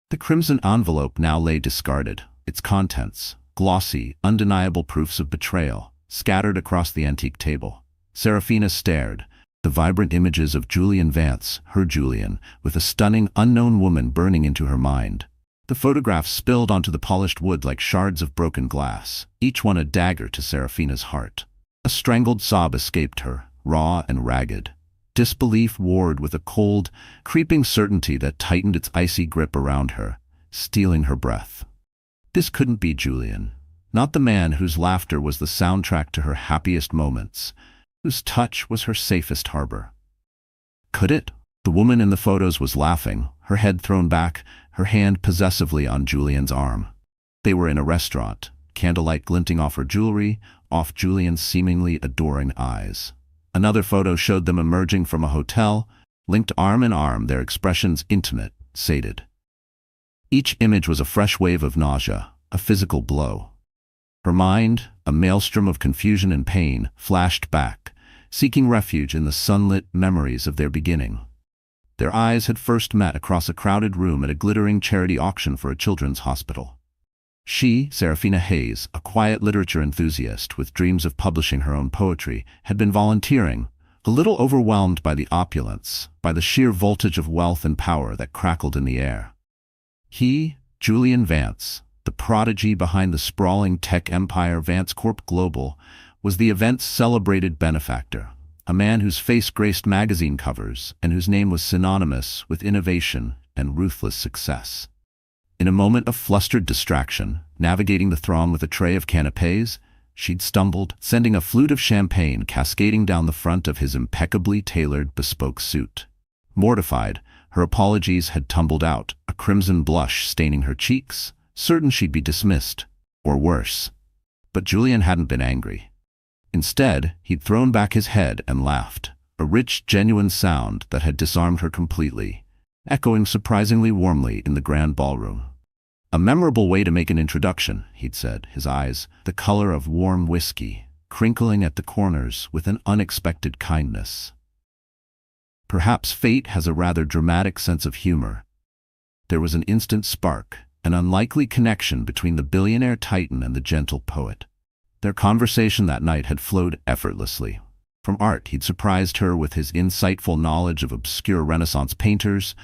The crimson envelope now lay discarded, its contents, glossy, undeniable proofs of betrayal, scattered across the antique table. Serafina stared, the vibrant images of Julian Vance, her Julian, with a stunning, unknown woman burning into her mind. The photographs spilled onto the polished wood like shards of broken glass, each one a dagger to Serafina's heart. A strangled sob escaped her, raw and ragged. Disbelief warred with a cold, creeping certainty that tightened its icy grip around her, stealing her breath. This couldn't be Julian, not the man whose laughter was the soundtrack to her happiest moments, whose touch was her safest harbor. Could it? The woman in the photos was laughing, her head thrown back, her hand possessively on Julian's arm. They were in a restaurant, candlelight glinting off her jewelry, off Julian's seemingly adoring eyes. Another photo showed them emerging from a hotel, linked arm in arm, their expressions intimate, sated. Each image was a fresh wave of nausea, a physical blow. Her mind, a maelstrom of confusion and pain, flashed back, seeking refuge in the sunlit memories of their beginning. Their eyes had first met across a crowded room at a glittering charity auction for a children's hospital. She, Serafina Hayes, a quiet literature enthusiast with dreams of publishing her own poetry, had been volunteering, a little overwhelmed by the opulence, by the sheer voltage of wealth and power that crackled in the air. He, Julian Vance, the prodigy behind the sprawling tech empire Vance Corp Global, was the event's celebrated benefactor, a man whose face graced magazine covers and whose name was synonymous with innovation and ruthless success. In a moment of flustered distraction, navigating the throng with a tray of canapés, she'd stumbled, sending a flute of champagne cascading down the front of his impeccably tailored bespoke suit. Mortified, her apologies had tumbled out, a crimson blush staining her cheeks, certain she'd be dismissed, or worse. But Julian hadn't been angry. Instead, he'd thrown back his head and laughed, a rich, genuine sound that had disarmed her completely, echoing surprisingly warmly in the grand ballroom. A memorable way to make an introduction, he'd said, his eyes, the color of warm whiskey, crinkling at the corners with an unexpected kindness. Perhaps fate has a rather dramatic sense of humor. There was an instant spark, an unlikely connection between the billionaire titan and the gentle poet. Their conversation that night had flowed effortlessly. From art, he'd surprised her with his insightful knowledge of obscure Renaissance painters,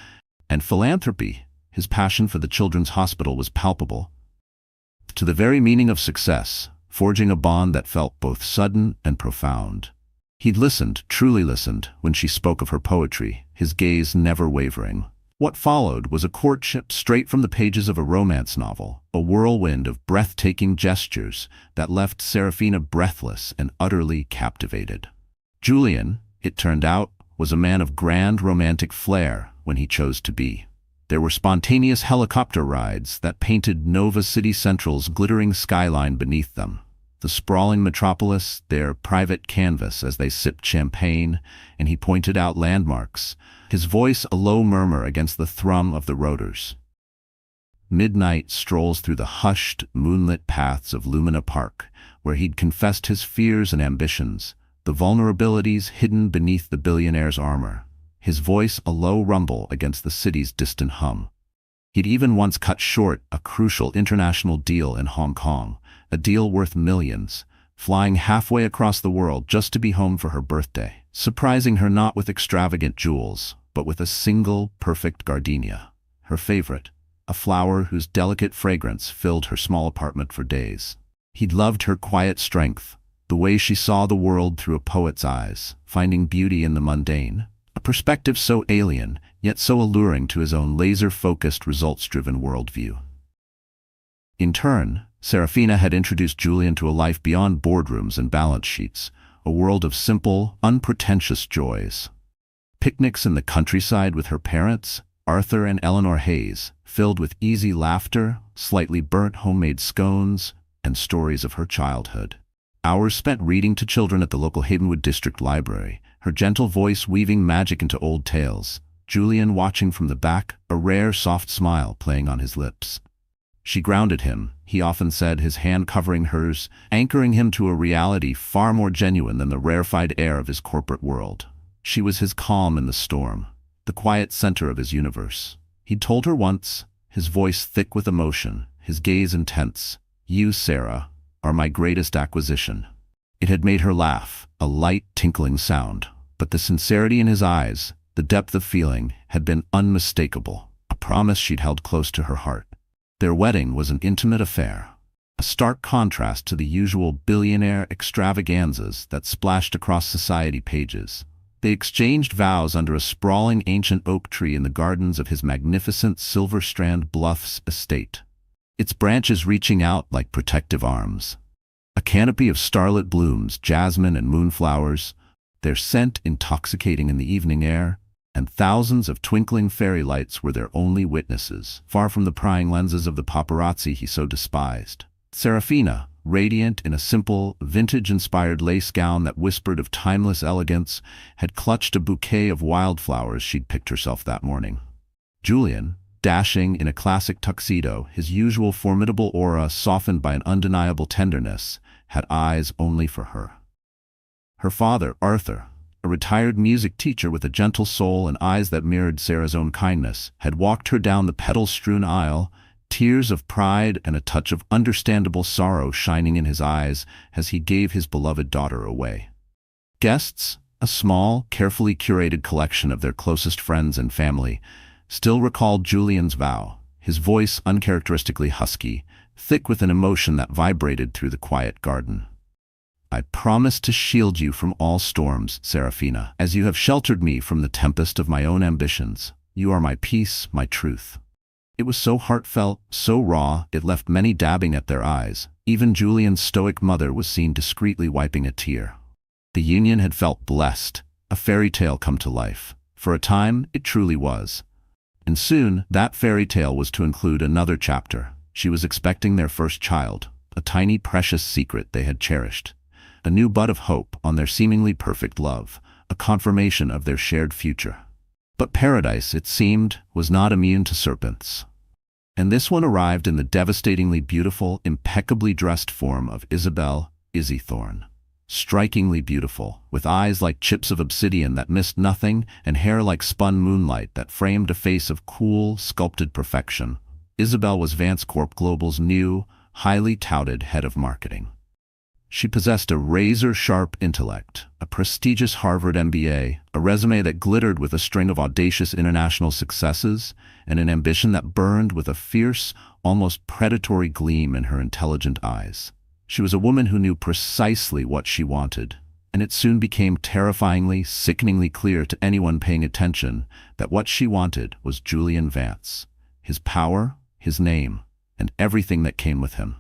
and philanthropy, his passion for the children's hospital, was palpable. To the very meaning of success, forging a bond that felt both sudden and profound. He'd listened, truly listened, when she spoke of her poetry, his gaze never wavering. What followed was a courtship straight from the pages of a romance novel, a whirlwind of breathtaking gestures that left Serafina breathless and utterly captivated. Julian, it turned out, was a man of grand romantic flair when he chose to be. There were spontaneous helicopter rides that painted Nova City Central's glittering skyline beneath them. The sprawling metropolis, their private canvas as they sipped champagne, and he pointed out landmarks, his voice a low murmur against the thrum of the rotors. Midnight strolls through the hushed, moonlit paths of Lumina Park, where he'd confessed his fears and ambitions, the vulnerabilities hidden beneath the billionaire's armor, his voice a low rumble against the city's distant hum. He'd even once cut short a crucial international deal in Hong Kong, a deal worth millions, flying halfway across the world just to be home for her birthday, surprising her not with extravagant jewels, but with a single, perfect gardenia, her favorite, a flower whose delicate fragrance filled her small apartment for days. He'd loved her quiet strength, the way she saw the world through a poet's eyes, finding beauty in the mundane, a perspective so alien, yet so alluring to his own laser-focused, results-driven worldview. In turn, Serafina had introduced Julian to a life beyond boardrooms and balance sheets, a world of simple, unpretentious joys. Picnics in the countryside with her parents, Arthur and Eleanor Hayes, filled with easy laughter, slightly burnt homemade scones, and stories of her childhood. Hours spent reading to children at the local Havenwood District Library, her gentle voice weaving magic into old tales, Julian watching from the back, a rare soft smile playing on his lips. She grounded him, he often said, his hand covering hers, anchoring him to a reality far more genuine than the rarefied air of his corporate world. She was his calm in the storm, the quiet center of his universe. He'd told her once, his voice thick with emotion, his gaze intense. "You, Sarah, are my greatest acquisition." It had made her laugh, a light, tinkling sound, but the sincerity in his eyes, the depth of feeling, had been unmistakable, a promise she'd held close to her heart. Their wedding was an intimate affair, a stark contrast to the usual billionaire extravaganzas that splashed across society pages. They exchanged vows under a sprawling ancient oak tree in the gardens of his magnificent Silver Strand Bluffs estate, its branches reaching out like protective arms. A canopy of starlit blooms, jasmine and moonflowers, their scent intoxicating in the evening air, and thousands of twinkling fairy lights were their only witnesses, far from the prying lenses of the paparazzi he so despised. Serafina, radiant in a simple, vintage-inspired lace gown that whispered of timeless elegance, had clutched a bouquet of wildflowers she'd picked herself that morning. Julian, dashing in a classic tuxedo, his usual formidable aura softened by an undeniable tenderness, had eyes only for her. Her father, Arthur, a retired music teacher with a gentle soul and eyes that mirrored Sarah's own kindness, had walked her down the petal-strewn aisle, tears of pride and a touch of understandable sorrow shining in his eyes as he gave his beloved daughter away. Guests, a small, carefully curated collection of their closest friends and family, still recalled Julian's vow, his voice uncharacteristically husky, thick with an emotion that vibrated through the quiet garden. "I promise to shield you from all storms, Serafina, as you have sheltered me from the tempest of my own ambitions. You are my peace, my truth." It was so heartfelt, so raw, it left many dabbing at their eyes. Even Julian's stoic mother was seen discreetly wiping a tear. The union had felt blessed, a fairy tale come to life. For a time, it truly was. And soon, that fairy tale was to include another chapter. She was expecting their first child, a tiny precious secret they had cherished. A new bud of hope on their seemingly perfect love, a confirmation of their shared future. But paradise, it seemed, was not immune to serpents. And this one arrived in the devastatingly beautiful, impeccably dressed form of Isabel, Izzy Thorne. Strikingly beautiful, with eyes like chips of obsidian that missed nothing and hair like spun moonlight that framed a face of cool, sculpted perfection, Isabel was Vance Corp Global's new, highly touted head of marketing. She possessed a razor-sharp intellect, a prestigious Harvard MBA, a resume that glittered with a string of audacious international successes, and an ambition that burned with a fierce, almost predatory gleam in her intelligent eyes. She was a woman who knew precisely what she wanted, and it soon became terrifyingly, sickeningly clear to anyone paying attention that what she wanted was Julian Vance, his power, his name, and everything that came with him.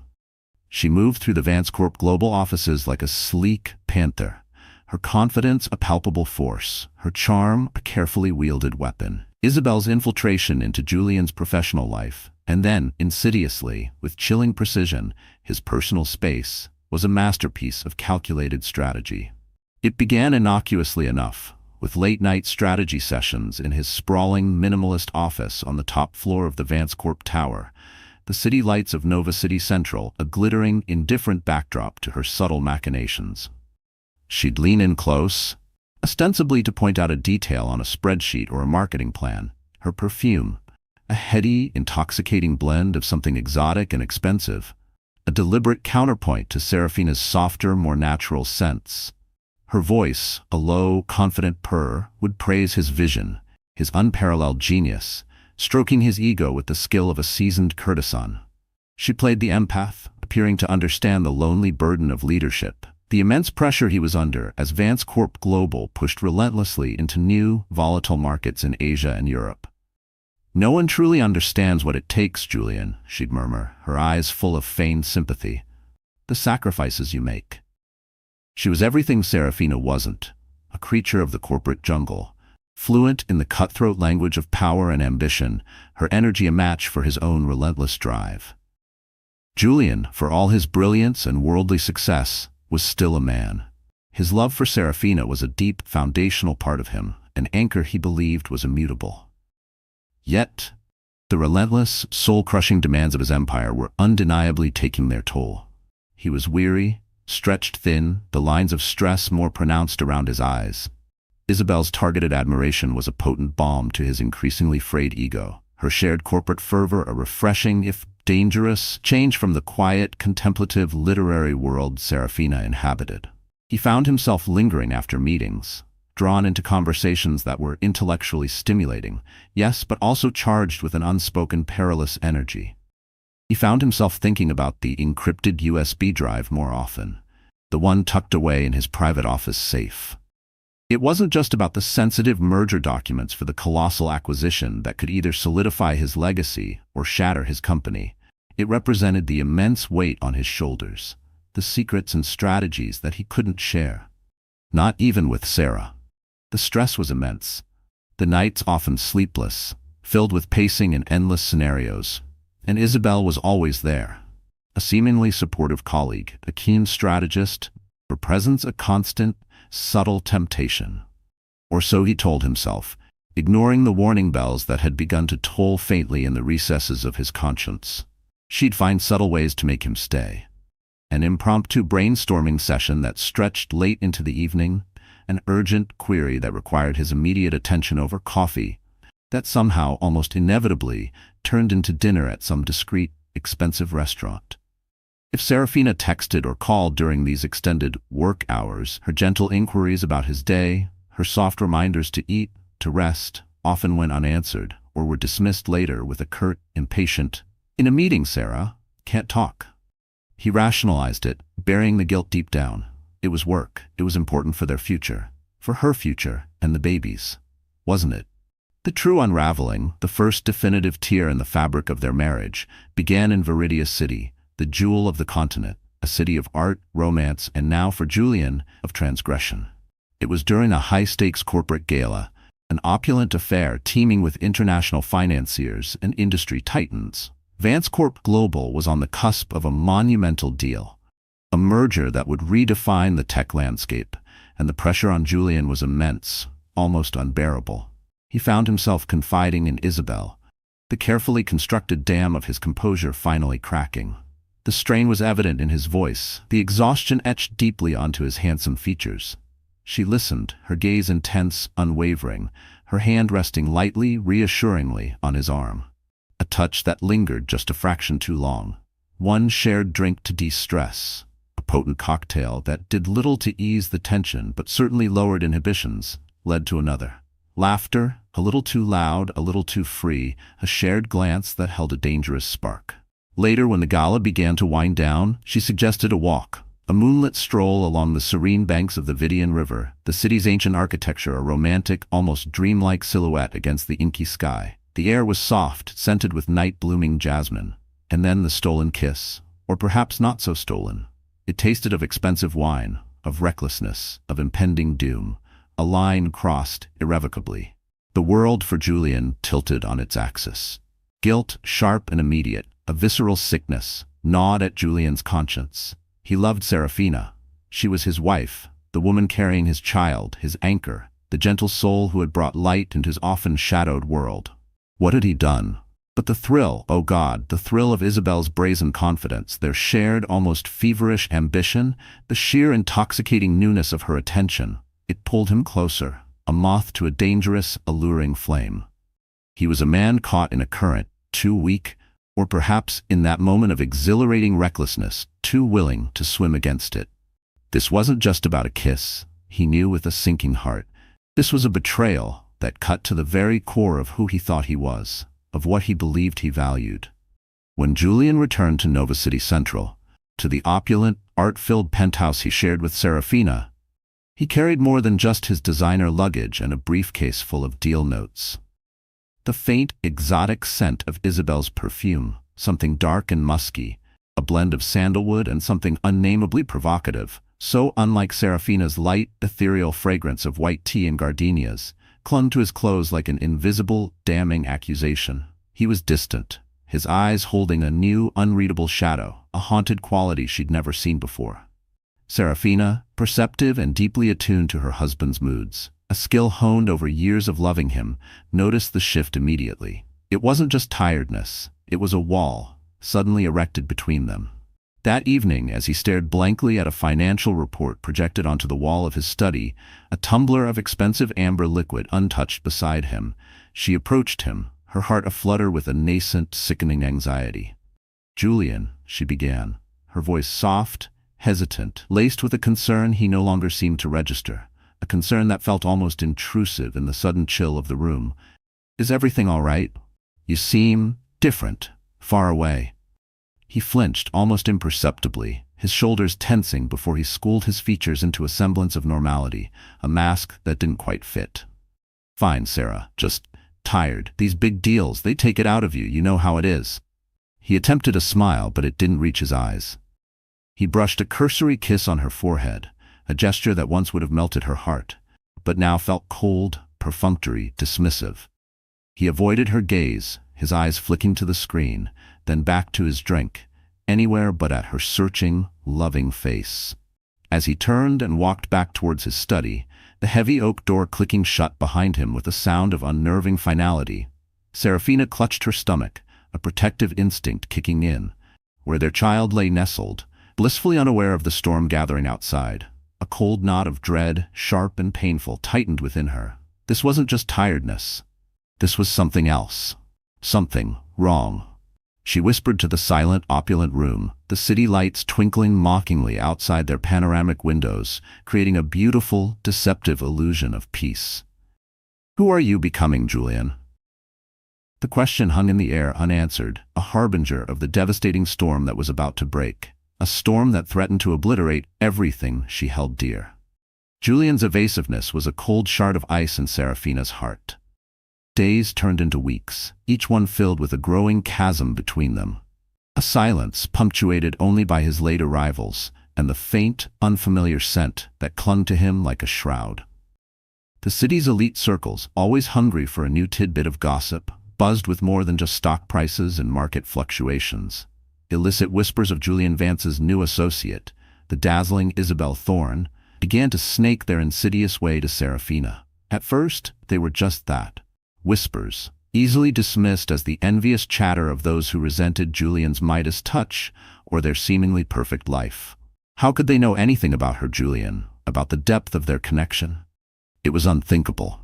She moved through the Vance Corp Global offices like a sleek panther, her confidence a palpable force, her charm a carefully wielded weapon. Isabel's infiltration into Julian's professional life, and then, insidiously, with chilling precision, his personal space, was a masterpiece of calculated strategy. It began innocuously enough, with late-night strategy sessions in his sprawling, minimalist office on the top floor of the Vance Corp Tower, the city lights of Nova City Central a glittering, indifferent backdrop to her subtle machinations. She'd lean in close, ostensibly to point out a detail on a spreadsheet or a marketing plan. Her perfume, a heady, intoxicating blend of something exotic and expensive, a deliberate counterpoint to Serafina's softer, more natural scents. Her voice, a low, confident purr, would praise his vision, his unparalleled genius, stroking his ego with the skill of a seasoned courtesan. She played the empath, appearing to understand the lonely burden of leadership, the immense pressure he was under as Vance Corp Global pushed relentlessly into new, volatile markets in Asia and Europe. "No one truly understands what it takes, Julian," she'd murmur, her eyes full of feigned sympathy. "The sacrifices you make." She was everything Serafina wasn't, a creature of the corporate jungle, fluent in the cutthroat language of power and ambition, her energy a match for his own relentless drive. Julian, for all his brilliance and worldly success, was still a man. His love for Serafina was a deep, foundational part of him, an anchor he believed was immutable. Yet, the relentless, soul-crushing demands of his empire were undeniably taking their toll. He was weary, stretched thin, the lines of stress more pronounced around his eyes. Isabel's targeted admiration was a potent balm to his increasingly frayed ego. her shared corporate fervor a refreshing, if dangerous, change from the quiet, contemplative, literary world Serafina inhabited. He found himself lingering after meetings, drawn into conversations that were intellectually stimulating, yes, but also charged with an unspoken perilous energy. He found himself thinking about the encrypted USB drive more often, the one tucked away in his private office safe. It wasn't just about the sensitive merger documents for the colossal acquisition that could either solidify his legacy or shatter his company. It represented the immense weight on his shoulders, the secrets and strategies that he couldn't share. Not even with Sarah. The stress was immense. The nights often sleepless, filled with pacing and endless scenarios. And Isabel was always there. A seemingly supportive colleague, a keen strategist, her presence a constant, subtle temptation. Or so he told himself, ignoring the warning bells that had begun to toll faintly in the recesses of his conscience. She'd find subtle ways to make him stay. An impromptu brainstorming session that stretched late into the evening, an urgent query that required his immediate attention over coffee, that somehow, almost inevitably, turned into dinner at some discreet, expensive restaurant. If Serafina texted or called during these extended work hours, her gentle inquiries about his day, her soft reminders to eat, to rest, often went unanswered or were dismissed later with a curt, impatient, "In a meeting, Sarah. Can't talk." He rationalized it, burying the guilt deep down. It was work. It was important for their future, for her future and the baby's, wasn't it? The true unraveling, the first definitive tear in the fabric of their marriage, began in Viridia City, the jewel of the continent, a city of art, romance, and now, for Julian, of transgression. It was during a high-stakes corporate gala, an opulent affair teeming with international financiers and industry titans. Vance Corp Global was on the cusp of a monumental deal, a merger that would redefine the tech landscape, and the pressure on Julian was immense, almost unbearable. He found himself confiding in Isabel, the carefully constructed dam of his composure finally cracking. The strain was evident in his voice, the exhaustion etched deeply onto his handsome features. She listened, her gaze intense, unwavering, her hand resting lightly, reassuringly on his arm. A touch that lingered just a fraction too long. One shared drink to de-stress, a potent cocktail that did little to ease the tension but certainly lowered inhibitions, led to another. Laughter, a little too loud, a little too free, a shared glance that held a dangerous spark. Later, when the gala began to wind down, she suggested a walk, a moonlit stroll along the serene banks of the Vidian River, the city's ancient architecture a romantic, almost dreamlike silhouette against the inky sky. The air was soft, scented with night-blooming jasmine. And then the stolen kiss, or perhaps not so stolen. It tasted of expensive wine, of recklessness, of impending doom, a line crossed irrevocably. The world for Julian tilted on its axis. Guilt, sharp and immediate, a visceral sickness, gnawed at Julian's conscience. He loved Serafina. She was his wife, the woman carrying his child, his anchor, the gentle soul who had brought light into his often shadowed world. What had he done? But the thrill, oh God, the thrill of Isabel's brazen confidence, their shared, almost feverish ambition, the sheer intoxicating newness of her attention, it pulled him closer, a moth to a dangerous, alluring flame. He was a man caught in a current, too weak, or perhaps in that moment of exhilarating recklessness, too willing to swim against it. This wasn't just about a kiss, he knew with a sinking heart. This was a betrayal that cut to the very core of who he thought he was, of what he believed he valued. When Julian returned to Nova City Central, to the opulent, art-filled penthouse he shared with Serafina, he carried more than just his designer luggage and a briefcase full of deal notes. The faint, exotic scent of Isabel's perfume, something dark and musky, a blend of sandalwood and something unnamably provocative, so unlike Serafina's light, ethereal fragrance of white tea and gardenias, clung to his clothes like an invisible, damning accusation. He was distant, his eyes holding a new, unreadable shadow, a haunted quality she'd never seen before. Serafina, perceptive and deeply attuned to her husband's moods, a skill honed over years of loving him, noticed the shift immediately. It wasn't just tiredness, it was a wall, suddenly erected between them. That evening, as he stared blankly at a financial report projected onto the wall of his study, a tumbler of expensive amber liquid untouched beside him, she approached him, her heart aflutter with a nascent, sickening anxiety. "Julian," she began, her voice soft, hesitant, laced with a concern he no longer seemed to register, a concern that felt almost intrusive in the sudden chill of the room. "Is everything all right? You seem different, far away." He flinched almost imperceptibly, his shoulders tensing before he schooled his features into a semblance of normality, a mask that didn't quite fit. "Fine, Sarah, just tired. These big deals, they take it out of you, you know how it is." He attempted a smile, but it didn't reach his eyes. He brushed a cursory kiss on her forehead, a gesture that once would have melted her heart, but now felt cold, perfunctory, dismissive. He avoided her gaze, his eyes flicking to the screen, then back to his drink, anywhere but at her searching, loving face. As he turned and walked back towards his study, the heavy oak door clicking shut behind him with a sound of unnerving finality, Serafina clutched her stomach, a protective instinct kicking in, where their child lay nestled, blissfully unaware of the storm gathering outside. A cold knot of dread, sharp and painful, tightened within her. This wasn't just tiredness. This was something else. Something wrong. She whispered to the silent, opulent room, the city lights twinkling mockingly outside their panoramic windows, creating a beautiful, deceptive illusion of peace. "Who are you becoming, Julian?" The question hung in the air unanswered, a harbinger of the devastating storm that was about to break, a storm that threatened to obliterate everything she held dear. Julian's evasiveness was a cold shard of ice in Serafina's heart. Days turned into weeks, each one filled with a growing chasm between them. A silence punctuated only by his late arrivals and the faint, unfamiliar scent that clung to him like a shroud. The city's elite circles, always hungry for a new tidbit of gossip, buzzed with more than just stock prices and market fluctuations. Illicit whispers of Julian Vance's new associate, the dazzling Isabel Thorne, began to snake their insidious way to Serafina. At first, they were just that. Whispers, easily dismissed as the envious chatter of those who resented Julian's Midas touch or their seemingly perfect life. How could they know anything about her, Julian, about the depth of their connection? It was unthinkable.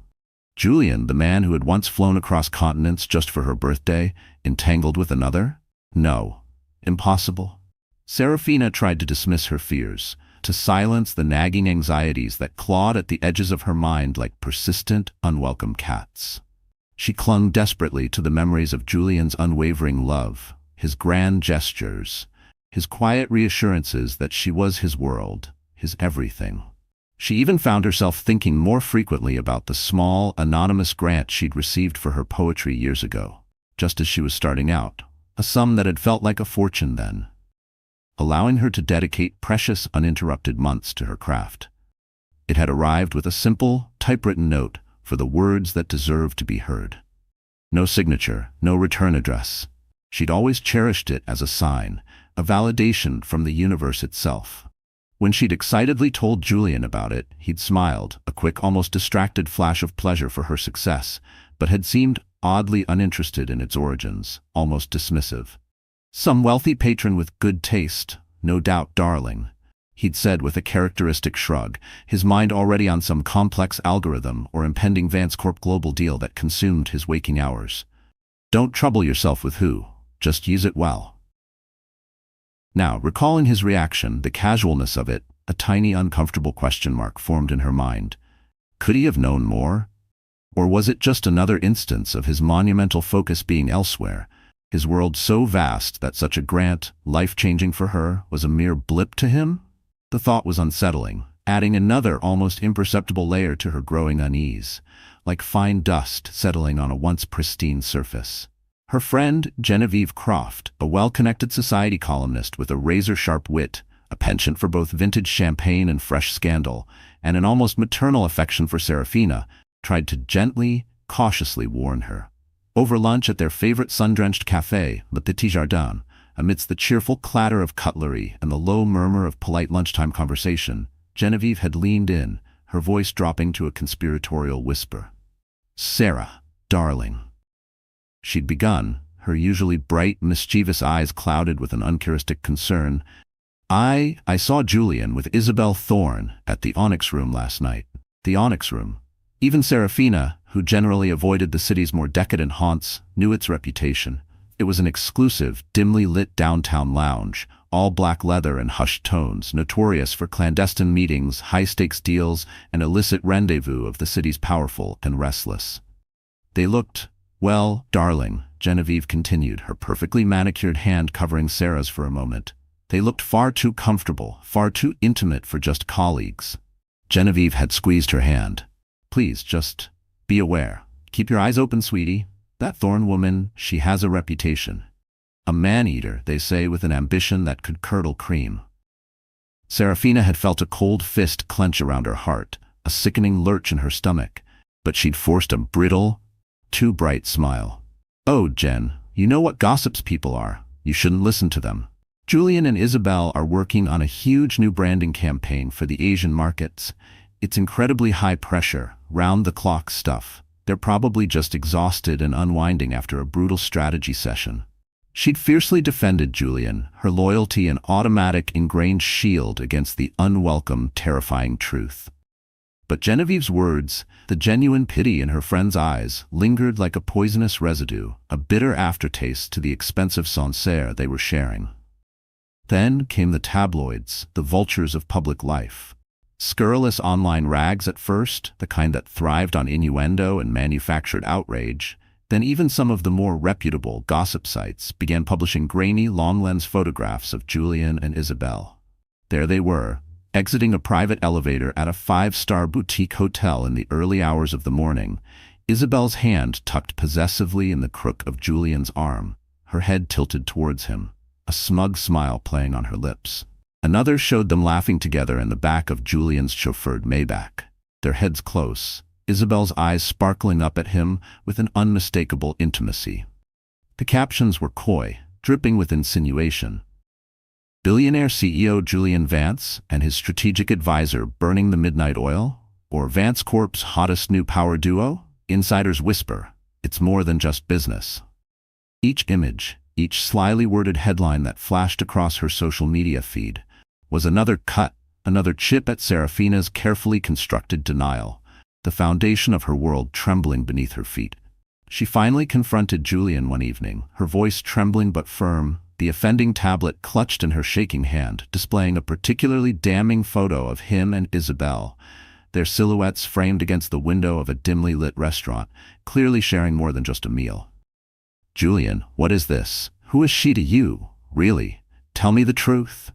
Julian, the man who had once flown across continents just for her birthday, entangled with another? No. Impossible. Serafina tried to dismiss her fears, to silence the nagging anxieties that clawed at the edges of her mind like persistent, unwelcome cats. She clung desperately to the memories of Julian's unwavering love, his grand gestures, his quiet reassurances that she was his world, his everything. She even found herself thinking more frequently about the small, anonymous grant she'd received for her poetry years ago, just as she was starting out, a sum that had felt like a fortune then, allowing her to dedicate precious, uninterrupted months to her craft. It had arrived with a simple, typewritten note for the words that deserved to be heard. No signature, no return address. She'd always cherished it as a sign, a validation from the universe itself. When she'd excitedly told Julian about it, he'd smiled, a quick, almost distracted flash of pleasure for her success, but had seemed oddly uninterested in its origins, almost dismissive. "Some wealthy patron with good taste, no doubt, darling," he'd said with a characteristic shrug, his mind already on some complex algorithm or impending Vance Corp global deal that consumed his waking hours. "Don't trouble yourself with who, just use it well." Now, recalling his reaction, the casualness of it, a tiny uncomfortable question mark formed in her mind. Could he have known more? Or was it just another instance of his monumental focus being elsewhere, his world so vast that such a grant, life-changing for her, was a mere blip to him? The thought was unsettling, adding another almost imperceptible layer to her growing unease, like fine dust settling on a once pristine surface. Her friend, Genevieve Croft, a well-connected society columnist with a razor-sharp wit, a penchant for both vintage champagne and fresh scandal, and an almost maternal affection for Serafina, tried to gently, cautiously warn her. Over lunch at their favorite sun-drenched café, Le Petit Jardin, amidst the cheerful clatter of cutlery and the low murmur of polite lunchtime conversation, Genevieve had leaned in, her voice dropping to a conspiratorial whisper. "Sarah, darling." She'd begun, her usually bright, mischievous eyes clouded with an uncharacteristic concern. I saw Julian with Isabel Thorne at the Onyx Room last night." The Onyx Room. Even Serafina, who generally avoided the city's more decadent haunts, knew its reputation. It was an exclusive, dimly lit downtown lounge, all black leather and hushed tones, notorious for clandestine meetings, high-stakes deals, and illicit rendezvous of the city's powerful and restless. They looked, well, darling, Genevieve continued, her perfectly manicured hand covering Sarah's for a moment. They looked far too comfortable, far too intimate for just colleagues. Genevieve had squeezed her hand. Please, just be aware. Keep your eyes open, sweetie. That Thorne woman, she has a reputation. A man-eater, they say, with an ambition that could curdle cream. Serafina had felt a cold fist clench around her heart, a sickening lurch in her stomach, but she'd forced a brittle, too bright smile. Oh, Jen, you know what gossips people are. You shouldn't listen to them. Julian and Isabel are working on a huge new branding campaign for the Asian markets. It's incredibly high pressure, round-the-clock stuff. They're probably just exhausted and unwinding after a brutal strategy session. She'd fiercely defended Julian, her loyalty an automatic ingrained shield against the unwelcome, terrifying truth. But Genevieve's words, the genuine pity in her friend's eyes, lingered like a poisonous residue, a bitter aftertaste to the expensive Sancerre they were sharing. Then came the tabloids, the vultures of public life. Scurrilous online rags at first, the kind that thrived on innuendo and manufactured outrage. Then even some of the more reputable gossip sites began publishing grainy, long-lens photographs of Julian and Isabel. There they were, exiting a private elevator at a five-star boutique hotel in the early hours of the morning, Isabel's hand tucked possessively in the crook of Julian's arm, her head tilted towards him, a smug smile playing on her lips. Another showed them laughing together in the back of Julian's chauffeured Maybach, their heads close, Isabel's eyes sparkling up at him with an unmistakable intimacy. The captions were coy, dripping with insinuation. Billionaire CEO Julian Vance and his strategic advisor burning the midnight oil? Or Vance Corp's hottest new power duo? Insiders whisper, it's more than just business. Each image, each slyly worded headline that flashed across her social media feed, was another cut, another chip at Serafina's carefully constructed denial, the foundation of her world trembling beneath her feet. She finally confronted Julian one evening, her voice trembling but firm, the offending tablet clutched in her shaking hand, displaying a particularly damning photo of him and Isabel, their silhouettes framed against the window of a dimly lit restaurant, clearly sharing more than just a meal. Julian, what is this? Who is she to you? Really? Tell me the truth.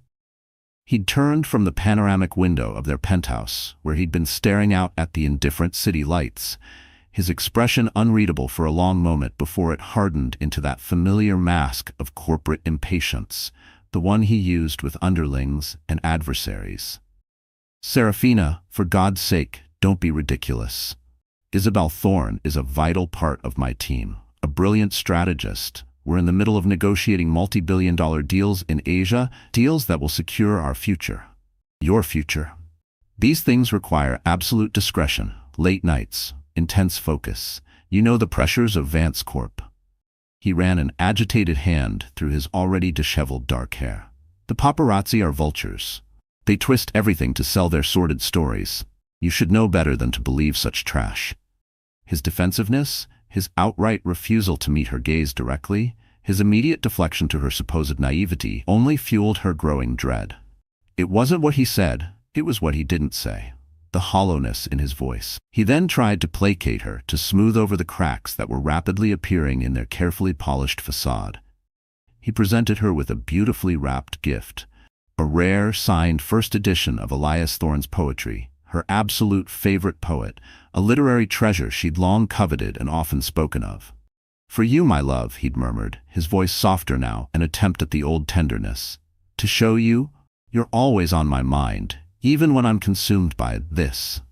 He'd turned from the panoramic window of their penthouse, where he'd been staring out at the indifferent city lights, his expression unreadable for a long moment before it hardened into that familiar mask of corporate impatience, the one he used with underlings and adversaries. Serafina, for God's sake, don't be ridiculous. Isabel Thorne is a vital part of my team, a brilliant strategist. We're in the middle of negotiating multi-billion-dollar deals in Asia, deals that will secure our future. Your future. These things require absolute discretion, late nights, intense focus. You know the pressures of Vance Corp. He ran an agitated hand through his already disheveled dark hair. The paparazzi are vultures. They twist everything to sell their sordid stories. You should know better than to believe such trash. His defensiveness, his outright refusal to meet her gaze directly, his immediate deflection to her supposed naivety only fueled her growing dread. It wasn't what he said, it was what he didn't say. The hollowness in his voice. He then tried to placate her, to smooth over the cracks that were rapidly appearing in their carefully polished facade. He presented her with a beautifully wrapped gift, a rare, signed first edition of Elias Thorne's poetry, her absolute favorite poet, a literary treasure she'd long coveted and often spoken of. For you, my love, he'd murmured, his voice softer now, an attempt at the old tenderness. To show you, you're always on my mind, even when I'm consumed by this.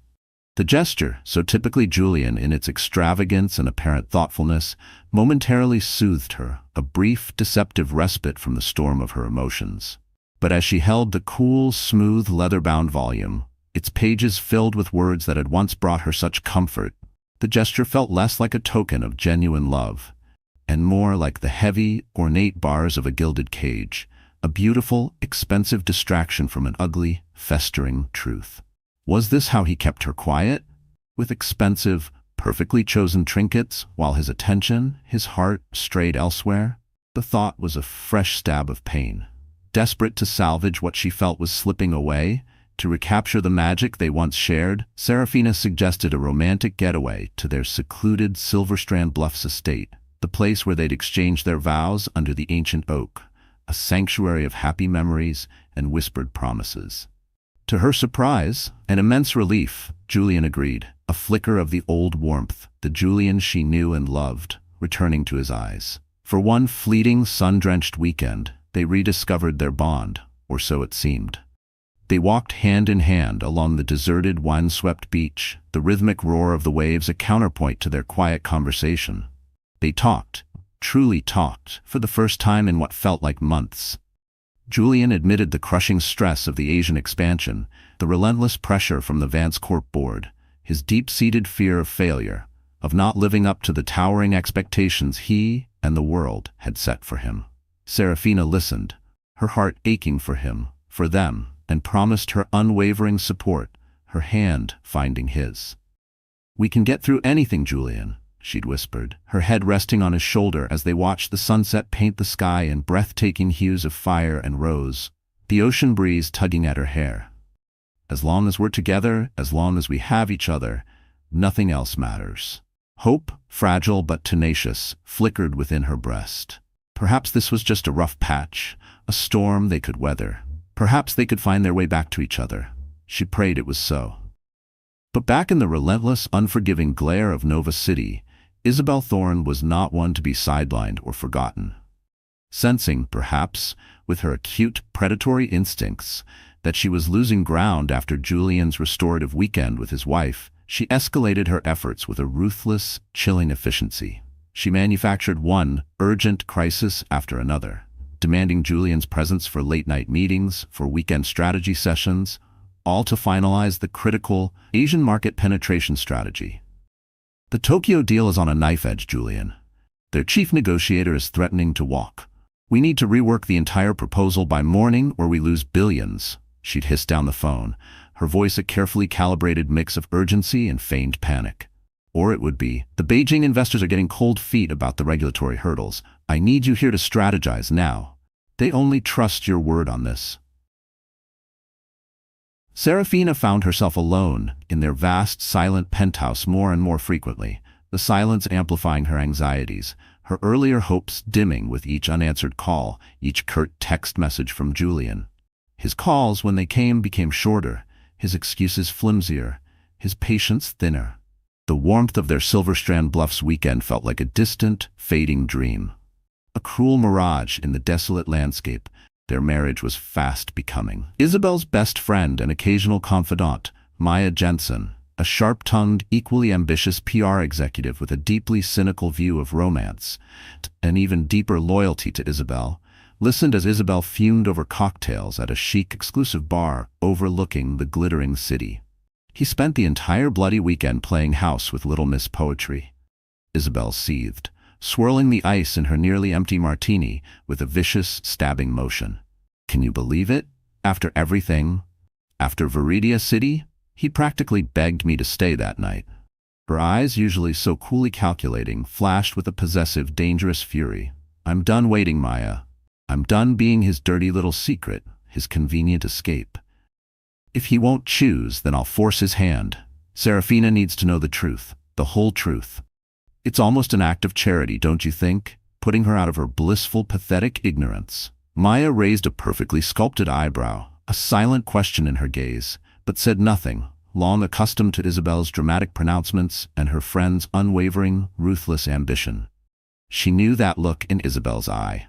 The gesture, so typically Julian in its extravagance and apparent thoughtfulness, momentarily soothed her, a brief, deceptive respite from the storm of her emotions. But as she held the cool, smooth, leather-bound volume, its pages filled with words that had once brought her such comfort, the gesture felt less like a token of genuine love, and more like the heavy, ornate bars of a gilded cage, a beautiful, expensive distraction from an ugly, festering truth. Was this how he kept her quiet? With expensive, perfectly chosen trinkets while his attention, his heart, strayed elsewhere? The thought was a fresh stab of pain. Desperate to salvage what she felt was slipping away, to recapture the magic they once shared, Serafina suggested a romantic getaway to their secluded Silverstrand Bluffs estate, the place where they'd exchanged their vows under the ancient oak, a sanctuary of happy memories and whispered promises. To her surprise and immense relief, Julian agreed, a flicker of the old warmth, the Julian she knew and loved, returning to his eyes. For one fleeting, sun-drenched weekend, they rediscovered their bond, or so it seemed. They walked hand in hand along the deserted, wind-swept beach, the rhythmic roar of the waves a counterpoint to their quiet conversation. They talked, truly talked, for the first time in what felt like months. Julian admitted the crushing stress of the Asian expansion, the relentless pressure from the Vance Corp board, his deep-seated fear of failure, of not living up to the towering expectations he and the world had set for him. Serafina listened, her heart aching for him, for them, and promised her unwavering support, her hand finding his. "We can get through anything, Julian," she'd whispered, her head resting on his shoulder as they watched the sunset paint the sky in breathtaking hues of fire and rose, the ocean breeze tugging at her hair. "As long as we're together, as long as we have each other, nothing else matters." Hope, fragile but tenacious, flickered within her breast. Perhaps this was just a rough patch, a storm they could weather. Perhaps they could find their way back to each other. She prayed it was so. But back in the relentless, unforgiving glare of Nova City, Isabel Thorne was not one to be sidelined or forgotten. Sensing, perhaps, with her acute, predatory instincts, that she was losing ground after Julian's restorative weekend with his wife, she escalated her efforts with a ruthless, chilling efficiency. She manufactured one urgent crisis after another, demanding Julian's presence for late-night meetings, for weekend strategy sessions, all to finalize the critical Asian market penetration strategy. "The Tokyo deal is on a knife edge, Julian. Their chief negotiator is threatening to walk. We need to rework the entire proposal by morning or we lose billions," she'd hiss down the phone, her voice a carefully calibrated mix of urgency and feigned panic. Or it would be, "The Beijing investors are getting cold feet about the regulatory hurdles. I need you here to strategize now. They only trust your word on this." Serafina found herself alone in their vast, silent penthouse more and more frequently, the silence amplifying her anxieties, her earlier hopes dimming with each unanswered call, each curt text message from Julian. His calls, when they came, became shorter, his excuses flimsier, his patience thinner. The warmth of their Silverstrand Bluffs weekend felt like a distant, fading dream. A cruel mirage in the desolate landscape their marriage was fast becoming. Isabel's best friend and occasional confidant, Maya Jensen, a sharp-tongued, equally ambitious PR executive with a deeply cynical view of romance, an even deeper loyalty to Isabel, listened as Isabel fumed over cocktails at a chic, exclusive bar overlooking the glittering city. He spent the entire bloody weekend playing house with Little Miss Poetry. Isabel seethed, swirling the ice in her nearly empty martini with a vicious, stabbing motion. "Can you believe it? After everything? After Viridia City? He practically begged me to stay that night." Her eyes, usually so coolly calculating, flashed with a possessive, dangerous fury. "I'm done waiting, Maya. I'm done being his dirty little secret, his convenient escape. If he won't choose, then I'll force his hand. Serafina needs to know the truth, the whole truth." It's almost an act of charity, don't you think? Putting her out of her blissful, pathetic ignorance. Maya raised a perfectly sculpted eyebrow, a silent question in her gaze, but said nothing, long accustomed to Isabel's dramatic pronouncements and her friend's unwavering, ruthless ambition. She knew that look in Isabel's eye.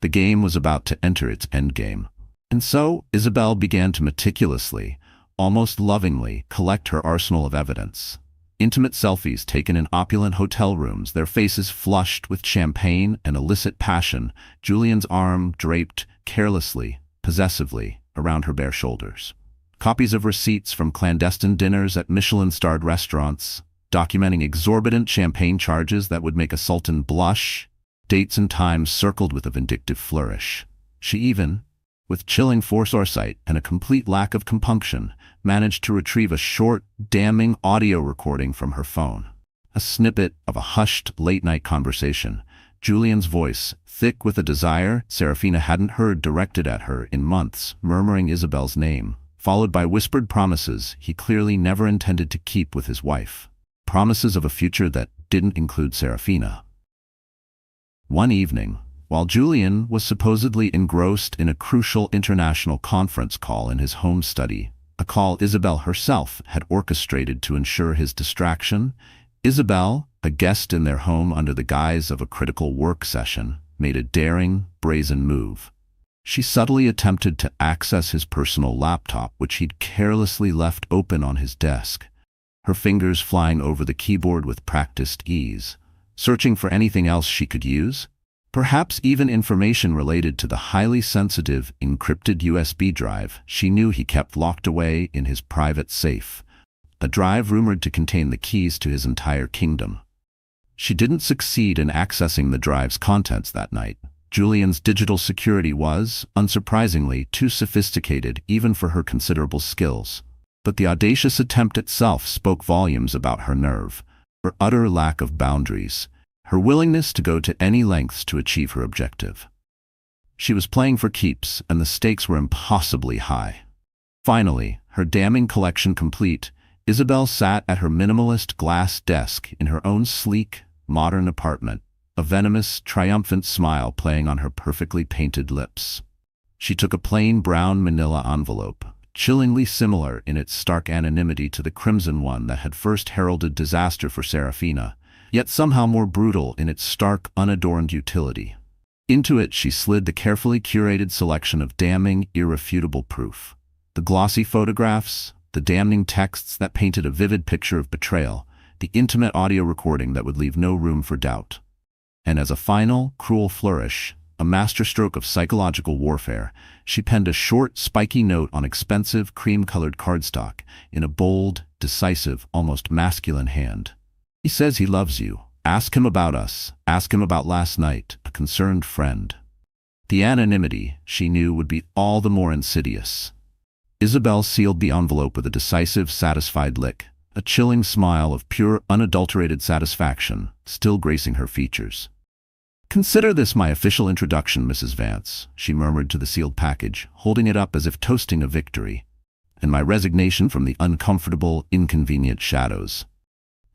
The game was about to enter its endgame. And so, Isabel began to meticulously, almost lovingly, collect her arsenal of evidence. Intimate selfies taken in opulent hotel rooms, their faces flushed with champagne and illicit passion, Julian's arm draped carelessly, possessively, around her bare shoulders. Copies of receipts from clandestine dinners at Michelin-starred restaurants, documenting exorbitant champagne charges that would make a sultan blush, dates and times circled with a vindictive flourish. She even, with chilling foresight and a complete lack of compunction, managed to retrieve a short, damning audio recording from her phone. a snippet of a hushed late-night conversation. Julian's voice, thick with a desire Serafina hadn't heard directed at her in months, murmuring Isabel's name, followed by whispered promises he clearly never intended to keep with his wife. Promises of a future that didn't include Serafina. One evening, while Julian was supposedly engrossed in a crucial international conference call in his home study, a call Isabel herself had orchestrated to ensure his distraction, Isabel, a guest in their home under the guise of a critical work session, made a daring, brazen move. She subtly attempted to access his personal laptop, which he'd carelessly left open on his desk, her fingers flying over the keyboard with practiced ease, searching for anything else she could use, perhaps even information related to the highly sensitive, encrypted USB drive she knew he kept locked away in his private safe, a drive rumored to contain the keys to his entire kingdom. She didn't succeed in accessing the drive's contents that night. Julian's digital security was, unsurprisingly, too sophisticated even for her considerable skills. But the audacious attempt itself spoke volumes about her nerve, her utter lack of boundaries, her willingness to go to any lengths to achieve her objective. She was playing for keeps, and the stakes were impossibly high. Finally, her damning collection complete, Isabel sat at her minimalist glass desk in her own sleek, modern apartment, a venomous, triumphant smile playing on her perfectly painted lips. She took a plain brown manila envelope, chillingly similar in its stark anonymity to the crimson one that had first heralded disaster for Serafina, yet somehow more brutal in its stark, unadorned utility. Into it she slid the carefully curated selection of damning, irrefutable proof. The glossy photographs, the damning texts that painted a vivid picture of betrayal, the intimate audio recording that would leave no room for doubt. And as a final, cruel flourish, a masterstroke of psychological warfare, she penned a short, spiky note on expensive, cream-colored cardstock in a bold, decisive, almost masculine hand. "He says he loves you. Ask him about us. Ask him about last night, a concerned friend." The anonymity, she knew, would be all the more insidious. Isabel sealed the envelope with a decisive, satisfied lick, a chilling smile of pure, unadulterated satisfaction still gracing her features. "Consider this my official introduction, Mrs. Vance," she murmured to the sealed package, holding it up as if toasting a victory, "and my resignation from the uncomfortable, inconvenient shadows."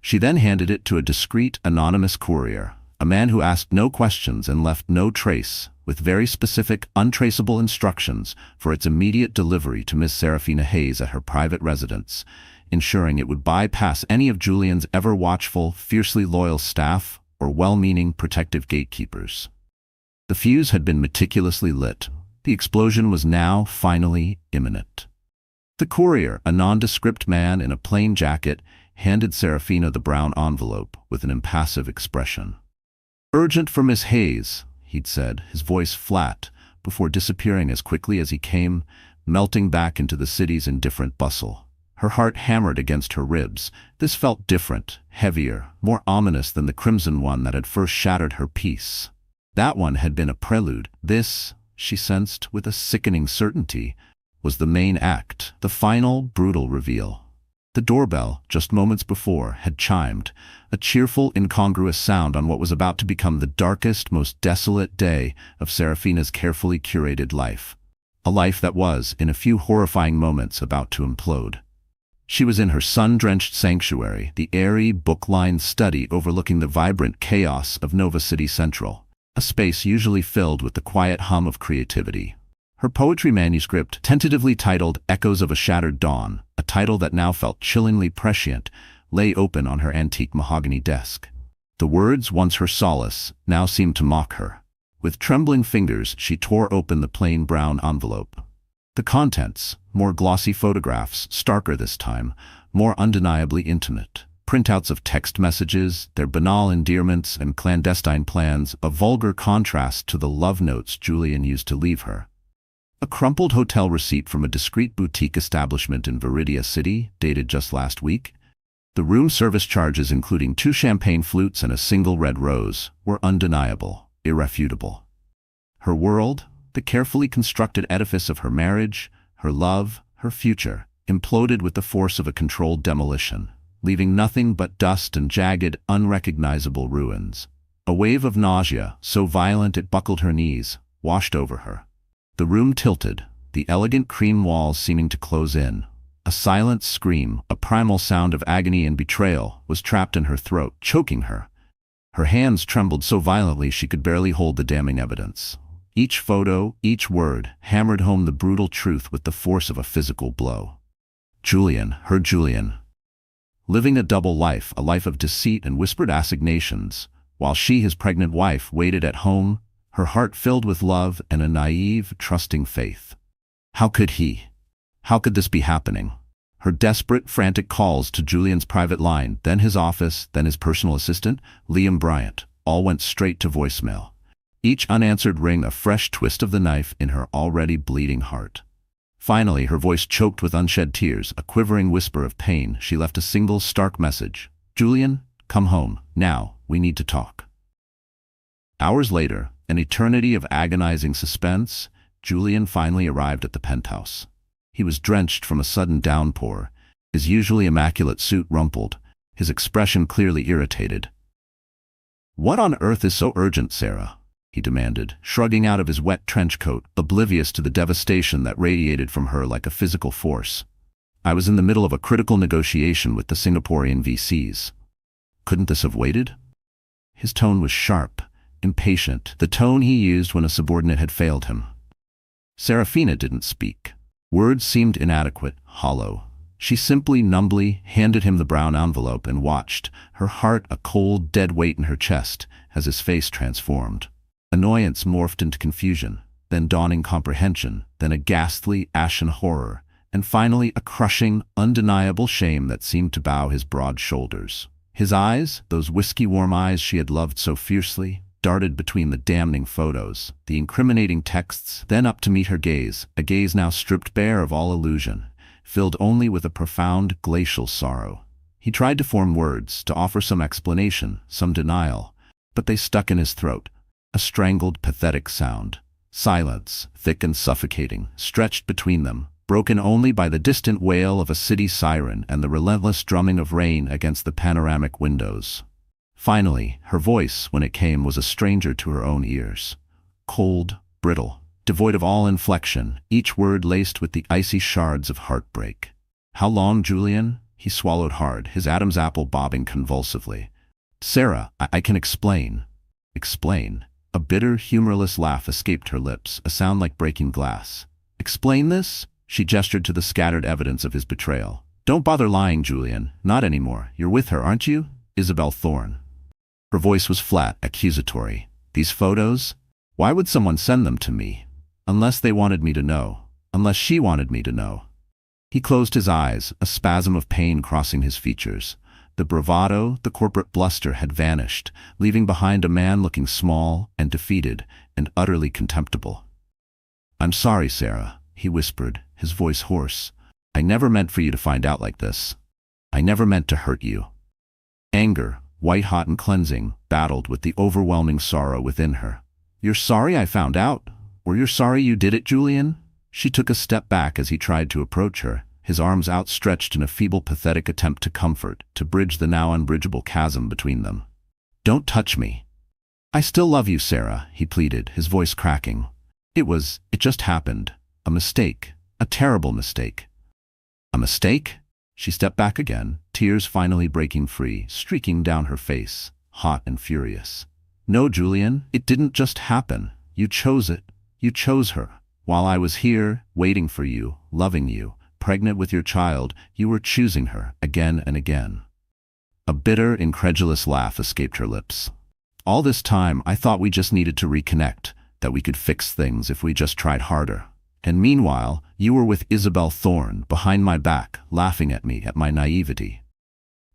She then handed it to a discreet, anonymous courier, a man who asked no questions and left no trace, with very specific, untraceable instructions for its immediate delivery to Miss Serafina Hayes at her private residence, ensuring it would bypass any of Julian's ever-watchful, fiercely loyal staff or well-meaning, protective gatekeepers. The fuse had been meticulously lit. The explosion was now, finally, imminent. The courier, a nondescript man in a plain jacket, handed Serafina the brown envelope with an impassive expression. "Urgent for Miss Hayes," he'd said, his voice flat, before disappearing as quickly as he came, melting back into the city's indifferent bustle. Her heart hammered against her ribs. This felt different, heavier, more ominous than the crimson one that had first shattered her peace. That one had been a prelude. This, she sensed with a sickening certainty, was the main act, the final, brutal reveal. The doorbell, just moments before, had chimed, a cheerful, incongruous sound on what was about to become the darkest, most desolate day of Serafina's carefully curated life. A life that was, in a few horrifying moments, about to implode. She was in her sun-drenched sanctuary, the airy, book-lined study overlooking the vibrant chaos of Nova City Central, a space usually filled with the quiet hum of creativity. Her poetry manuscript, tentatively titled Echoes of a Shattered Dawn, a title that now felt chillingly prescient, lay open on her antique mahogany desk. The words, once her solace, now seemed to mock her. With trembling fingers, she tore open the plain brown envelope. The contents, more glossy photographs, starker this time, more undeniably intimate. Printouts of text messages, their banal endearments and clandestine plans, a vulgar contrast to the love notes Julian used to leave her. A crumpled hotel receipt from a discreet boutique establishment in Viridia City, dated just last week. The room service charges, including 2 champagne flutes and a single red rose, were undeniable, irrefutable. Her world, the carefully constructed edifice of her marriage, her love, her future, imploded with the force of a controlled demolition. leaving nothing but dust and jagged, unrecognizable ruins. A wave of nausea, so violent it buckled her knees, washed over her. The room tilted, the elegant cream walls seeming to close in. A silent scream, a primal sound of agony and betrayal, was trapped in her throat, choking her. Her hands trembled so violently she could barely hold the damning evidence. Each photo, each word, hammered home the brutal truth with the force of a physical blow. Julian, her Julian. Living a double life, a life of deceit and whispered assignations, while she, his pregnant wife, waited at home, her heart filled with love and a naive, trusting faith. How could this be happening? Her desperate, frantic calls to Julian's private line, then his office, then his personal assistant, Liam Bryant, all went straight to voicemail. Each unanswered ring a fresh twist of the knife in her already bleeding heart. Finally, her voice choked with unshed tears, a quivering whisper of pain, she left a single stark message. Julian, come home, now, we need to talk. Hours later, an eternity of agonizing suspense, Julian finally arrived at the penthouse. He was drenched from a sudden downpour, his usually immaculate suit rumpled, his expression clearly irritated. What on earth is so urgent, Sarah? He demanded, shrugging out of his wet trench coat, oblivious to the devastation that radiated from her like a physical force. I was in the middle of a critical negotiation with the Singaporean VCs. Couldn't this have waited? His tone was sharp, impatient, the tone he used when a subordinate had failed him. Serafina didn't speak. Words seemed inadequate, hollow. She simply, numbly handed him the brown envelope and watched, her heart a cold, dead weight in her chest, as his face transformed. Annoyance morphed into confusion, then dawning comprehension, then a ghastly, ashen horror, and finally a crushing, undeniable shame that seemed to bow his broad shoulders. His eyes, those whiskey-warm eyes she had loved so fiercely, darted between the damning photos, the incriminating texts, then up to meet her gaze, a gaze now stripped bare of all illusion, filled only with a profound, glacial sorrow. He tried to form words, to offer some explanation, some denial, but they stuck in his throat, a strangled, pathetic sound. Silence, thick and suffocating, stretched between them, broken only by the distant wail of a city siren and the relentless drumming of rain against the panoramic windows. Finally, her voice, when it came, was a stranger to her own ears. Cold, brittle, devoid of all inflection, each word laced with the icy shards of heartbreak. How long, Julian? He swallowed hard, his Adam's apple bobbing convulsively. Sarah, I can explain. Explain. A bitter, humorless laugh escaped her lips, a sound like breaking glass. Explain this? She gestured to the scattered evidence of his betrayal. Don't bother lying, Julian. Not anymore. You're with her, aren't you? Isabel Thorne. Her voice was flat, accusatory. These photos? Why would someone send them to me? Unless they wanted me to know. Unless she wanted me to know. He closed his eyes, a spasm of pain crossing his features. The bravado, the corporate bluster had vanished, leaving behind a man looking small and defeated and utterly contemptible. I'm sorry, Sarah, he whispered, his voice hoarse. I never meant for you to find out like this. I never meant to hurt you. Anger, white-hot and cleansing, battled with the overwhelming sorrow within her. You're sorry I found out? Or you're sorry you did it, Julian? She took a step back as he tried to approach her, his arms outstretched in a feeble, pathetic attempt to comfort, to bridge the now unbridgeable chasm between them. Don't touch me. I still love you, Sarah, he pleaded, his voice cracking. It just happened. A mistake. A terrible mistake. A mistake? She stepped back again, tears finally breaking free, streaking down her face, hot and furious. No, Julian, it didn't just happen. You chose it. You chose her. While I was here, waiting for you, loving you, pregnant with your child, you were choosing her, again and again. A bitter, incredulous laugh escaped her lips. All this time, I thought we just needed to reconnect, that we could fix things if we just tried harder. And meanwhile, you were with Isabel Thorne, behind my back, laughing at me, at my naivety.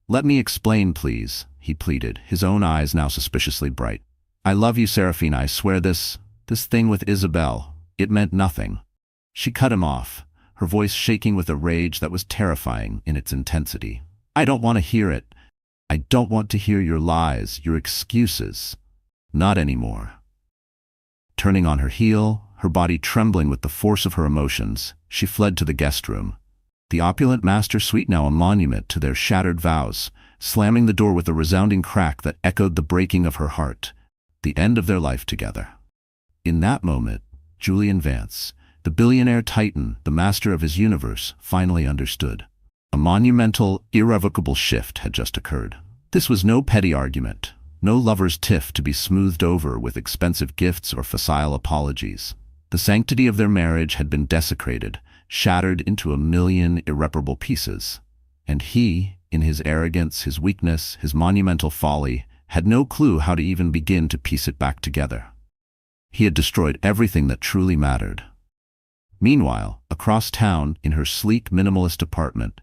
Let me explain, please, he pleaded, his own eyes now suspiciously bright. I love you, Serafina, I swear this thing with Isabel, it meant nothing. She cut him off, her voice shaking with a rage that was terrifying in its intensity. I don't want to hear it. I don't want to hear your lies, your excuses. Not anymore. Turning on her heel, her body trembling with the force of her emotions, she fled to the guest room. The opulent master suite now a monument to their shattered vows, slamming the door with a resounding crack that echoed the breaking of her heart, the end of their life together. In that moment, Julian Vance, the billionaire titan, the master of his universe, finally understood. A monumental, irrevocable shift had just occurred. This was no petty argument, no lover's tiff to be smoothed over with expensive gifts or facile apologies. The sanctity of their marriage had been desecrated, shattered into a million irreparable pieces. And he, in his arrogance, his weakness, his monumental folly, had no clue how to even begin to piece it back together. He had destroyed everything that truly mattered. Meanwhile, across town, in her sleek, minimalist apartment,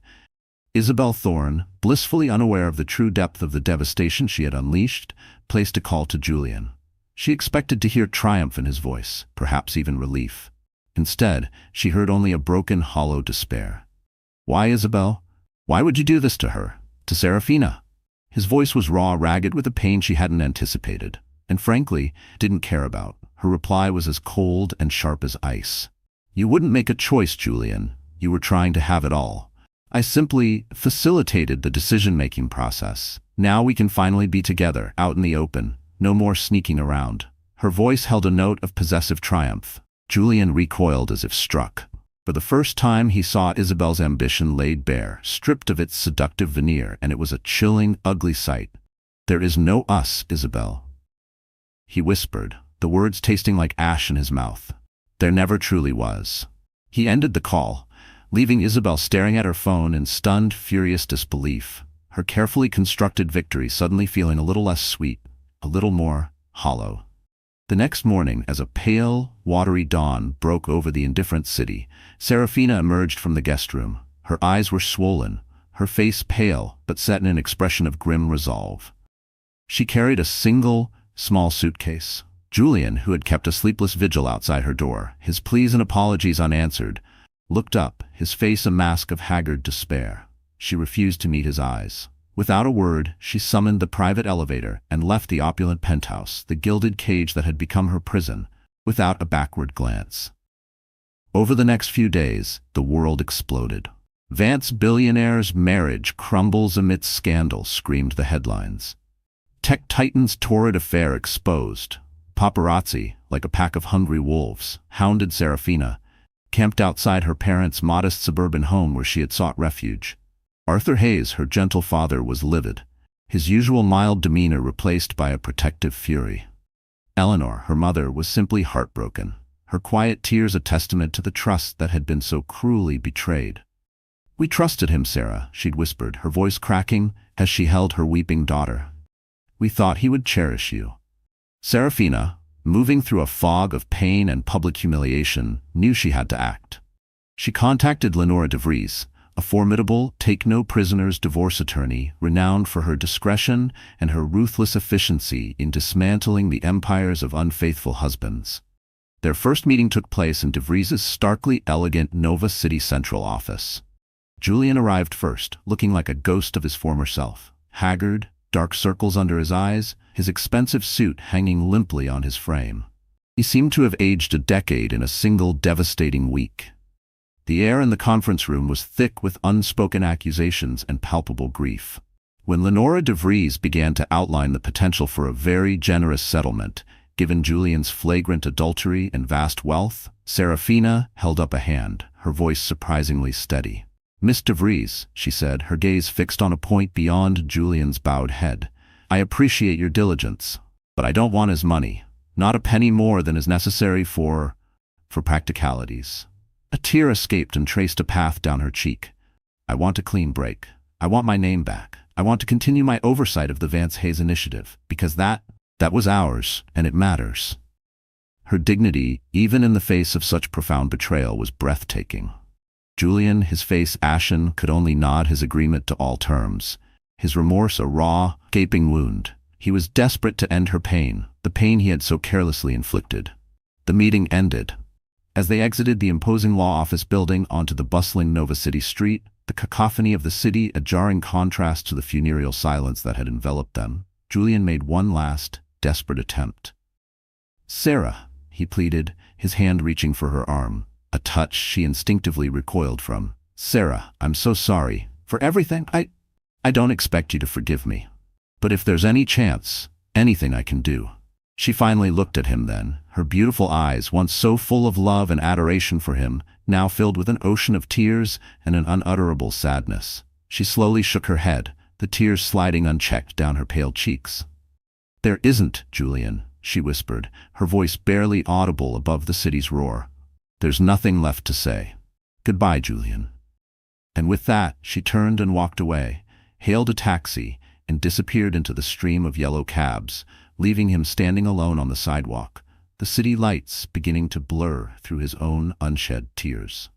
Isabel Thorne, blissfully unaware of the true depth of the devastation she had unleashed, placed a call to Julian. She expected to hear triumph in his voice, perhaps even relief. Instead, she heard only a broken, hollow despair. "Why, Isabel? Why would you do this to her? To Serafina?" His voice was raw, ragged with a pain she hadn't anticipated, and frankly, didn't care about. Her reply was as cold and sharp as ice. "You wouldn't make a choice, Julian. You were trying to have it all. I simply facilitated the decision-making process. Now we can finally be together, out in the open. No more sneaking around." Her voice held a note of possessive triumph. Julian recoiled as if struck. For the first time he saw Isabel's ambition laid bare, stripped of its seductive veneer, and it was a chilling, ugly sight. "There is no us, Isabel," he whispered, the words tasting like ash in his mouth. "There never truly was." He ended the call, leaving Isabel staring at her phone in stunned, furious disbelief, her carefully constructed victory suddenly feeling a little less sweet, a little more hollow. The next morning, as a pale, watery dawn broke over the indifferent city, Serafina emerged from the guest room. Her eyes were swollen, her face pale, but set in an expression of grim resolve. She carried a single, small suitcase. Julian, who had kept a sleepless vigil outside her door, his pleas and apologies unanswered, looked up, his face a mask of haggard despair. She refused to meet his eyes. Without a word, she summoned the private elevator and left the opulent penthouse, the gilded cage that had become her prison, without a backward glance. Over the next few days, the world exploded. "Vance billionaire's marriage crumbles amidst scandal," screamed the headlines. "Tech titan's torrid affair exposed." Paparazzi, like a pack of hungry wolves, hounded Serafina, camped outside her parents' modest suburban home where she had sought refuge. Arthur Hayes, her gentle father, was livid, his usual mild demeanor replaced by a protective fury. Eleanor, her mother, was simply heartbroken, her quiet tears a testament to the trust that had been so cruelly betrayed. "We trusted him, Sarah," she'd whispered, her voice cracking as she held her weeping daughter. "We thought he would cherish you." Serafina, moving through a fog of pain and public humiliation, knew she had to act. She contacted Lenora DeVries, a formidable, take-no-prisoners divorce attorney renowned for her discretion and her ruthless efficiency in dismantling the empires of unfaithful husbands. Their first meeting took place in DeVries's starkly elegant Nova City Central office. Julian arrived first, looking like a ghost of his former self, haggard, dark circles under his eyes, his expensive suit hanging limply on his frame. He seemed to have aged a decade in a single devastating week. The air in the conference room was thick with unspoken accusations and palpable grief. When Lenora DeVries began to outline the potential for a very generous settlement, given Julian's flagrant adultery and vast wealth, Serafina held up a hand, her voice surprisingly steady. "Miss DeVries," she said, her gaze fixed on a point beyond Julian's bowed head, "I appreciate your diligence, but I don't want his money. Not a penny more than is necessary for practicalities." A tear escaped and traced a path down her cheek. "I want a clean break. I want my name back. I want to continue my oversight of the Vance Hayes initiative, because that was ours, and it matters." Her dignity, even in the face of such profound betrayal, was breathtaking. Julian, his face ashen, could only nod his agreement to all terms, his remorse a raw, gaping wound. He was desperate to end her pain, the pain he had so carelessly inflicted. The meeting ended. As they exited the imposing law office building onto the bustling Nova City street, the cacophony of the city a jarring contrast to the funereal silence that had enveloped them, Julian made one last, desperate attempt. "Sarah," he pleaded, his hand reaching for her arm, a touch she instinctively recoiled from. Sarah, I'm so sorry. For everything, I don't expect you to forgive me. But if there's any chance, anything I can do. She finally looked at him then, her beautiful eyes, once so full of love and adoration for him, now filled with an ocean of tears and an unutterable sadness. She slowly shook her head, the tears sliding unchecked down her pale cheeks. There isn't, Julian, she whispered, her voice barely audible above the city's roar. There's nothing left to say. Goodbye, Julian. And with that, she turned and walked away, hailed a taxi, and disappeared into the stream of yellow cabs, leaving him standing alone on the sidewalk, the city lights beginning to blur through his own unshed tears.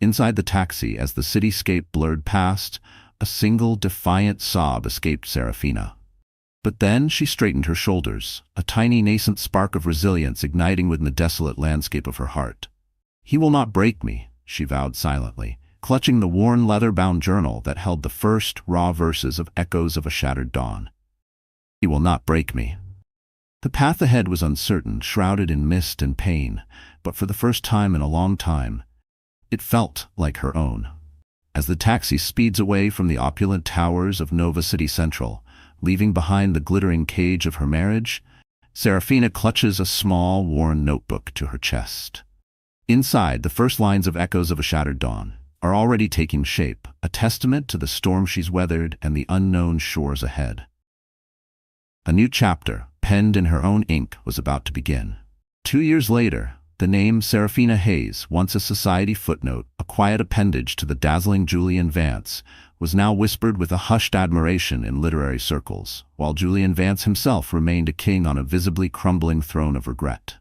Inside the taxi, as the cityscape blurred past, a single defiant sob escaped Serafina. But then she straightened her shoulders, a tiny nascent spark of resilience igniting within the desolate landscape of her heart. He will not break me, she vowed silently, clutching the worn leather-bound journal that held the first raw verses of Echoes of a Shattered Dawn. He will not break me. The path ahead was uncertain, shrouded in mist and pain, but for the first time in a long time, it felt like her own. As the taxi speeds away from the opulent towers of Nova City Central, leaving behind the glittering cage of her marriage, Serafina clutches a small, worn notebook to her chest. Inside, the first lines of Echoes of a Shattered Dawn are already taking shape, a testament to the storm she's weathered and the unknown shores ahead. A new chapter, penned in her own ink, was about to begin. 2 years later, the name Serafina Hayes, once a society footnote, a quiet appendage to the dazzling Julian Vance, was now whispered with a hushed admiration in literary circles, while Julian Vance himself remained a king on a visibly crumbling throne of regret.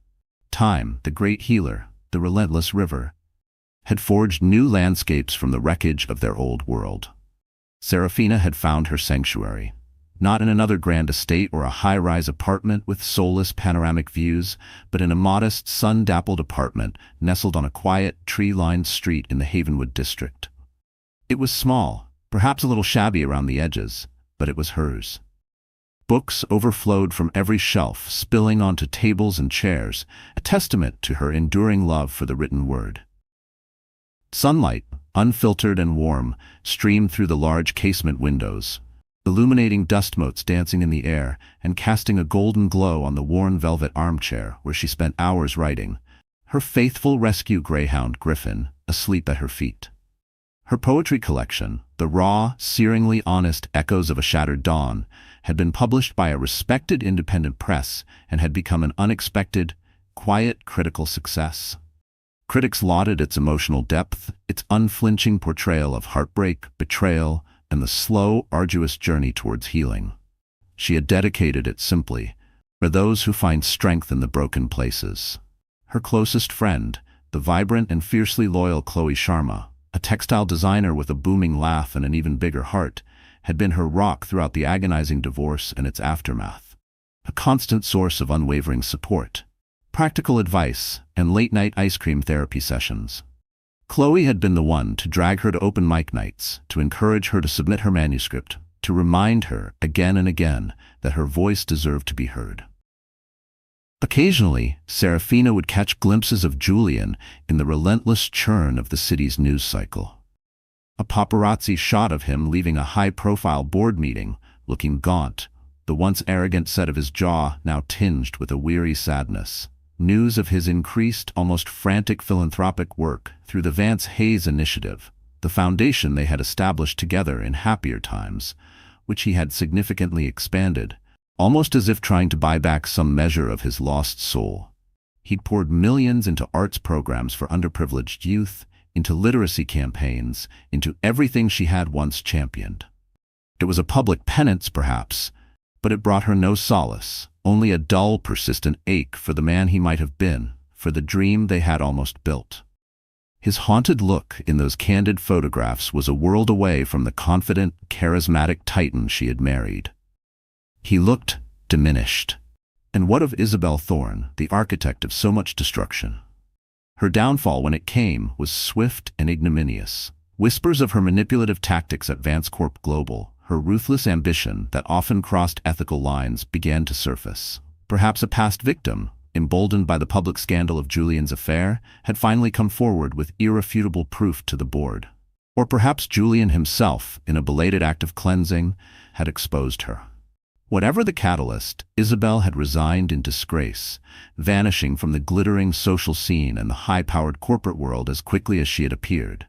Time, the great healer, the relentless river, had forged new landscapes from the wreckage of their old world. Serafina had found her sanctuary, not in another grand estate or a high-rise apartment with soulless panoramic views, but in a modest, sun-dappled apartment nestled on a quiet, tree-lined street in the Havenwood district. It was small, perhaps a little shabby around the edges, but it was hers. Books overflowed from every shelf, spilling onto tables and chairs, a testament to her enduring love for the written word. Sunlight, unfiltered and warm, streamed through the large casement windows, illuminating dust motes dancing in the air and casting a golden glow on the worn velvet armchair where she spent hours writing, her faithful rescue greyhound Griffin asleep at her feet. Her poetry collection, the raw, searingly honest Echoes of a Shattered Dawn, had been published by a respected independent press and had become an unexpected, quiet critical success. Critics lauded its emotional depth, its unflinching portrayal of heartbreak, betrayal, and the slow, arduous journey towards healing. She had dedicated it simply, for those who find strength in the broken places. Her closest friend, the vibrant and fiercely loyal Chloe Sharma, a textile designer with a booming laugh and an even bigger heart, had been her rock throughout the agonizing divorce and its aftermath. A constant source of unwavering support, practical advice, and late-night ice cream therapy sessions. Chloe had been the one to drag her to open mic nights, to encourage her to submit her manuscript, to remind her again and again that her voice deserved to be heard. Occasionally, Serafina would catch glimpses of Julian in the relentless churn of the city's news cycle. A paparazzi shot of him leaving a high-profile board meeting, looking gaunt, the once arrogant set of his jaw now tinged with a weary sadness. News of his increased, almost frantic philanthropic work through the Vance Hayes Initiative, the foundation they had established together in happier times, which he had significantly expanded, almost as if trying to buy back some measure of his lost soul. He'd poured millions into arts programs for underprivileged youth, into literacy campaigns, into everything she had once championed. It was a public penance, perhaps, but it brought her no solace. Only a dull, persistent ache for the man he might have been, for the dream they had almost built. His haunted look in those candid photographs was a world away from the confident, charismatic titan she had married. He looked diminished. And what of Isabel Thorne, the architect of so much destruction? Her downfall, when it came, was swift and ignominious. Whispers of her manipulative tactics at Vance Corp Global, her ruthless ambition that often crossed ethical lines, began to surface. Perhaps a past victim, emboldened by the public scandal of Julian's affair, had finally come forward with irrefutable proof to the board. Or perhaps Julian himself, in a belated act of cleansing, had exposed her. Whatever the catalyst, Isabel had resigned in disgrace, vanishing from the glittering social scene and the high-powered corporate world as quickly as she had appeared.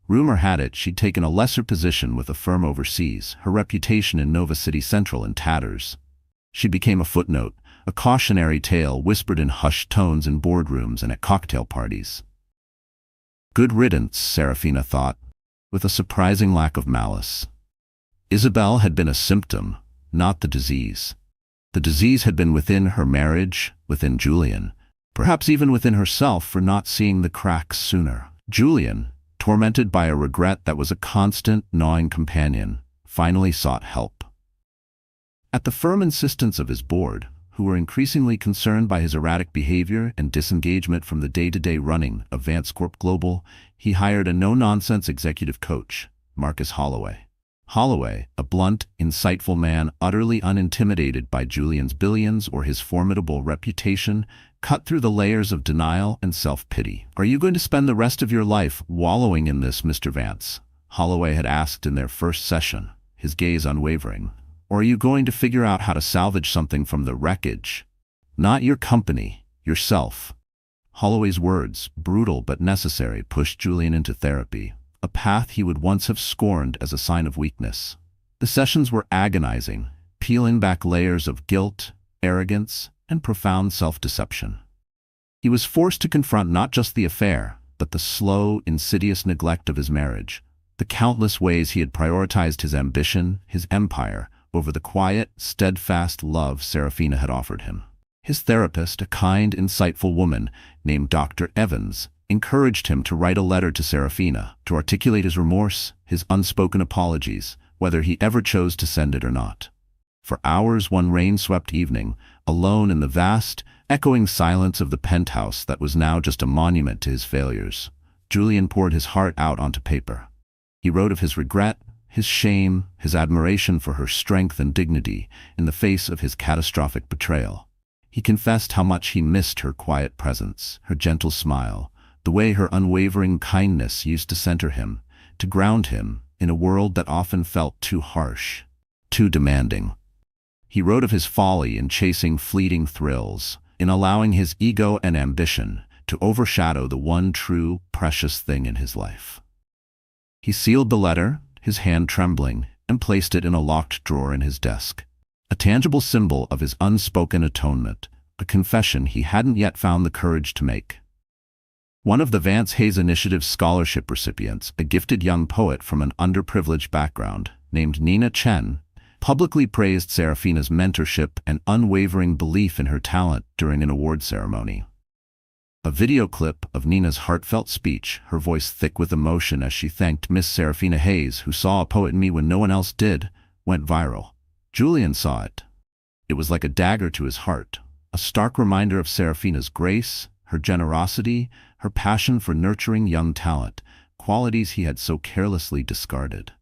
Rumor had it she'd taken a lesser position with a firm overseas, her reputation in Nova City Central in tatters. She became a footnote, a cautionary tale whispered in hushed tones in boardrooms and at cocktail parties. Good riddance, Serafina thought, with a surprising lack of malice. Isabel had been a symptom, not the disease. The disease had been within her marriage, within Julian, perhaps even within herself for not seeing the cracks sooner. Julian, tormented by a regret that was a constant, gnawing companion, finally sought help. At the firm insistence of his board, who were increasingly concerned by his erratic behavior and disengagement from the day-to-day running of Vance Corp Global, he hired a no-nonsense executive coach, Marcus Holloway. Holloway, a blunt, insightful man utterly unintimidated by Julian's billions or his formidable reputation, cut through the layers of denial and self-pity. "Are you going to spend the rest of your life wallowing in this, Mr. Vance?" Holloway had asked in their first session, his gaze unwavering. "Or are you going to figure out how to salvage something from the wreckage? Not your company, yourself." Holloway's words, brutal but necessary, pushed Julian into therapy, a path he would once have scorned as a sign of weakness. The sessions were agonizing, peeling back layers of guilt, arrogance, and profound self-deception. He was forced to confront not just the affair, but the slow, insidious neglect of his marriage, the countless ways he had prioritized his ambition, his empire, over the quiet, steadfast love Serafina had offered him. His therapist, a kind, insightful woman named Dr. Evans, encouraged him to write a letter to Serafina, to articulate his remorse, his unspoken apologies, whether he ever chose to send it or not. For hours one rain-swept evening, alone in the vast, echoing silence of the penthouse that was now just a monument to his failures, Julian poured his heart out onto paper. He wrote of his regret, his shame, his admiration for her strength and dignity in the face of his catastrophic betrayal. He confessed how much he missed her quiet presence, her gentle smile, the way her unwavering kindness used to center him, to ground him in a world that often felt too harsh, too demanding. He wrote of his folly in chasing fleeting thrills, in allowing his ego and ambition to overshadow the one true, precious thing in his life. He sealed the letter, his hand trembling, and placed it in a locked drawer in his desk, a tangible symbol of his unspoken atonement, a confession he hadn't yet found the courage to make. One of the Vance Hayes Initiative scholarship recipients, a gifted young poet from an underprivileged background named Nina Chen, publicly praised Serafina's mentorship and unwavering belief in her talent during an award ceremony. A video clip of Nina's heartfelt speech, her voice thick with emotion as she thanked Miss Serafina Hayes, who saw a poet in me when no one else did, went viral. Julian saw it. It was like a dagger to his heart, a stark reminder of Serafina's grace, her generosity, her passion for nurturing young talent, qualities he had so carelessly discarded.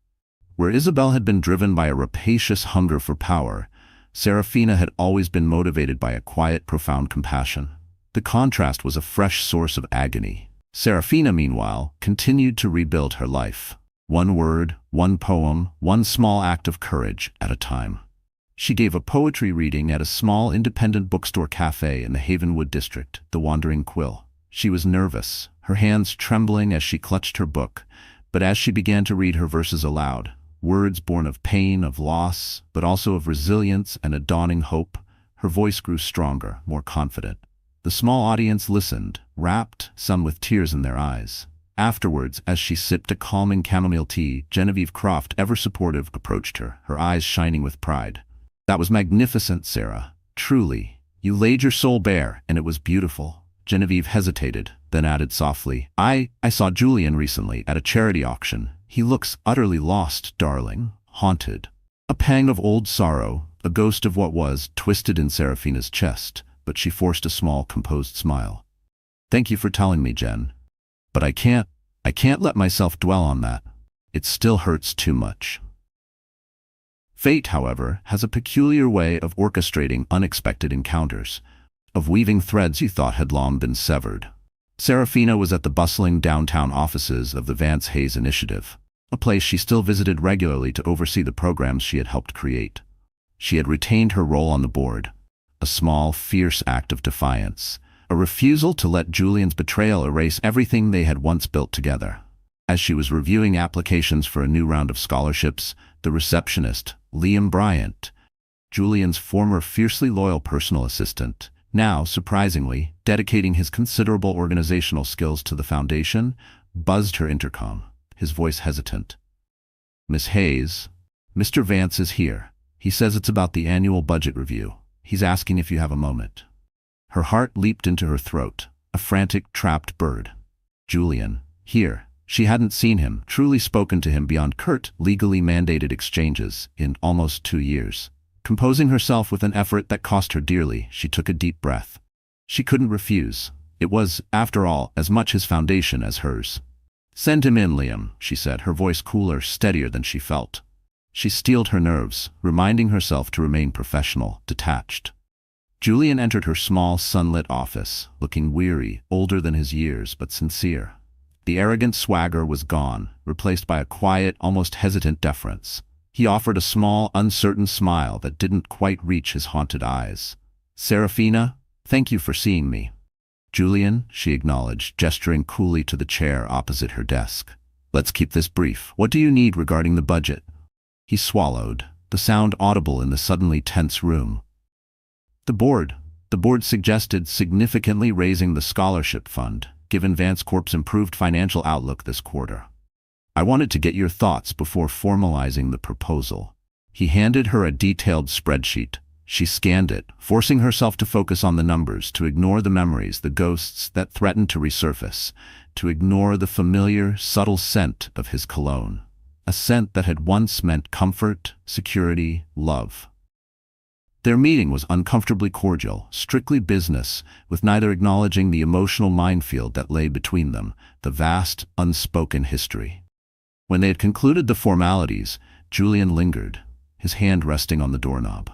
Where Isabel had been driven by a rapacious hunger for power, Serafina had always been motivated by a quiet, profound compassion. The contrast was a fresh source of agony. Serafina, meanwhile, continued to rebuild her life. One word, one poem, one small act of courage at a time. She gave a poetry reading at a small independent bookstore cafe in the Havenwood district, the Wandering Quill. She was nervous, her hands trembling as she clutched her book, but as she began to read her verses aloud, words born of pain, of loss, but also of resilience and a dawning hope, her voice grew stronger, more confident. The small audience listened, rapt, some with tears in their eyes. Afterwards, as she sipped a calming chamomile tea, Genevieve Croft, ever supportive, approached her, her eyes shining with pride. "That was magnificent, Sarah. Truly. You laid your soul bare, and it was beautiful." Genevieve hesitated, then added softly, I saw Julian recently at a charity auction. He looks utterly lost, darling, haunted." A pang of old sorrow, a ghost of what was, twisted in Serafina's chest, but she forced a small, composed smile. "Thank you for telling me, Jen. But I can't let myself dwell on that. It still hurts too much." Fate, however, has a peculiar way of orchestrating unexpected encounters, of weaving threads you thought had long been severed. Serafina was at the bustling downtown offices of the Vance Hayes Initiative, a place she still visited regularly to oversee the programs she had helped create. She had retained her role on the board, a small, fierce act of defiance, a refusal to let Julian's betrayal erase everything they had once built together. As she was reviewing applications for a new round of scholarships, the receptionist, Liam Bryant, Julian's former fiercely loyal personal assistant, now, surprisingly, dedicating his considerable organizational skills to the foundation, buzzed her intercom, his voice hesitant. "Miss Hayes, Mr. Vance is here. He says it's about the annual budget review. He's asking if you have a moment." Her heart leaped into her throat, a frantic, trapped bird. Julian, here. She hadn't seen him, truly spoken to him beyond curt, legally mandated exchanges in almost 2 years. Composing herself with an effort that cost her dearly, she took a deep breath. She couldn't refuse. It was, after all, as much his foundation as hers. "Send him in, Liam," she said, her voice cooler, steadier than she felt. She steeled her nerves, reminding herself to remain professional, detached. Julian entered her small, sunlit office, looking weary, older than his years, but sincere. The arrogant swagger was gone, replaced by a quiet, almost hesitant deference. He offered a small, uncertain smile that didn't quite reach his haunted eyes. "Serafina, thank you for seeing me." "Julian," she acknowledged, gesturing coolly to the chair opposite her desk. "Let's keep this brief. What do you need regarding the budget?" He swallowed, the sound audible in the suddenly tense room. The board suggested significantly raising the scholarship fund, given Vance Corp's improved financial outlook this quarter. "I wanted to get your thoughts before formalizing the proposal." He handed her a detailed spreadsheet. She scanned it, forcing herself to focus on the numbers, to ignore the memories, the ghosts that threatened to resurface, to ignore the familiar, subtle scent of his cologne. A scent that had once meant comfort, security, love. Their meeting was uncomfortably cordial, strictly business, with neither acknowledging the emotional minefield that lay between them, the vast, unspoken history. When they had concluded the formalities, Julian lingered, his hand resting on the doorknob.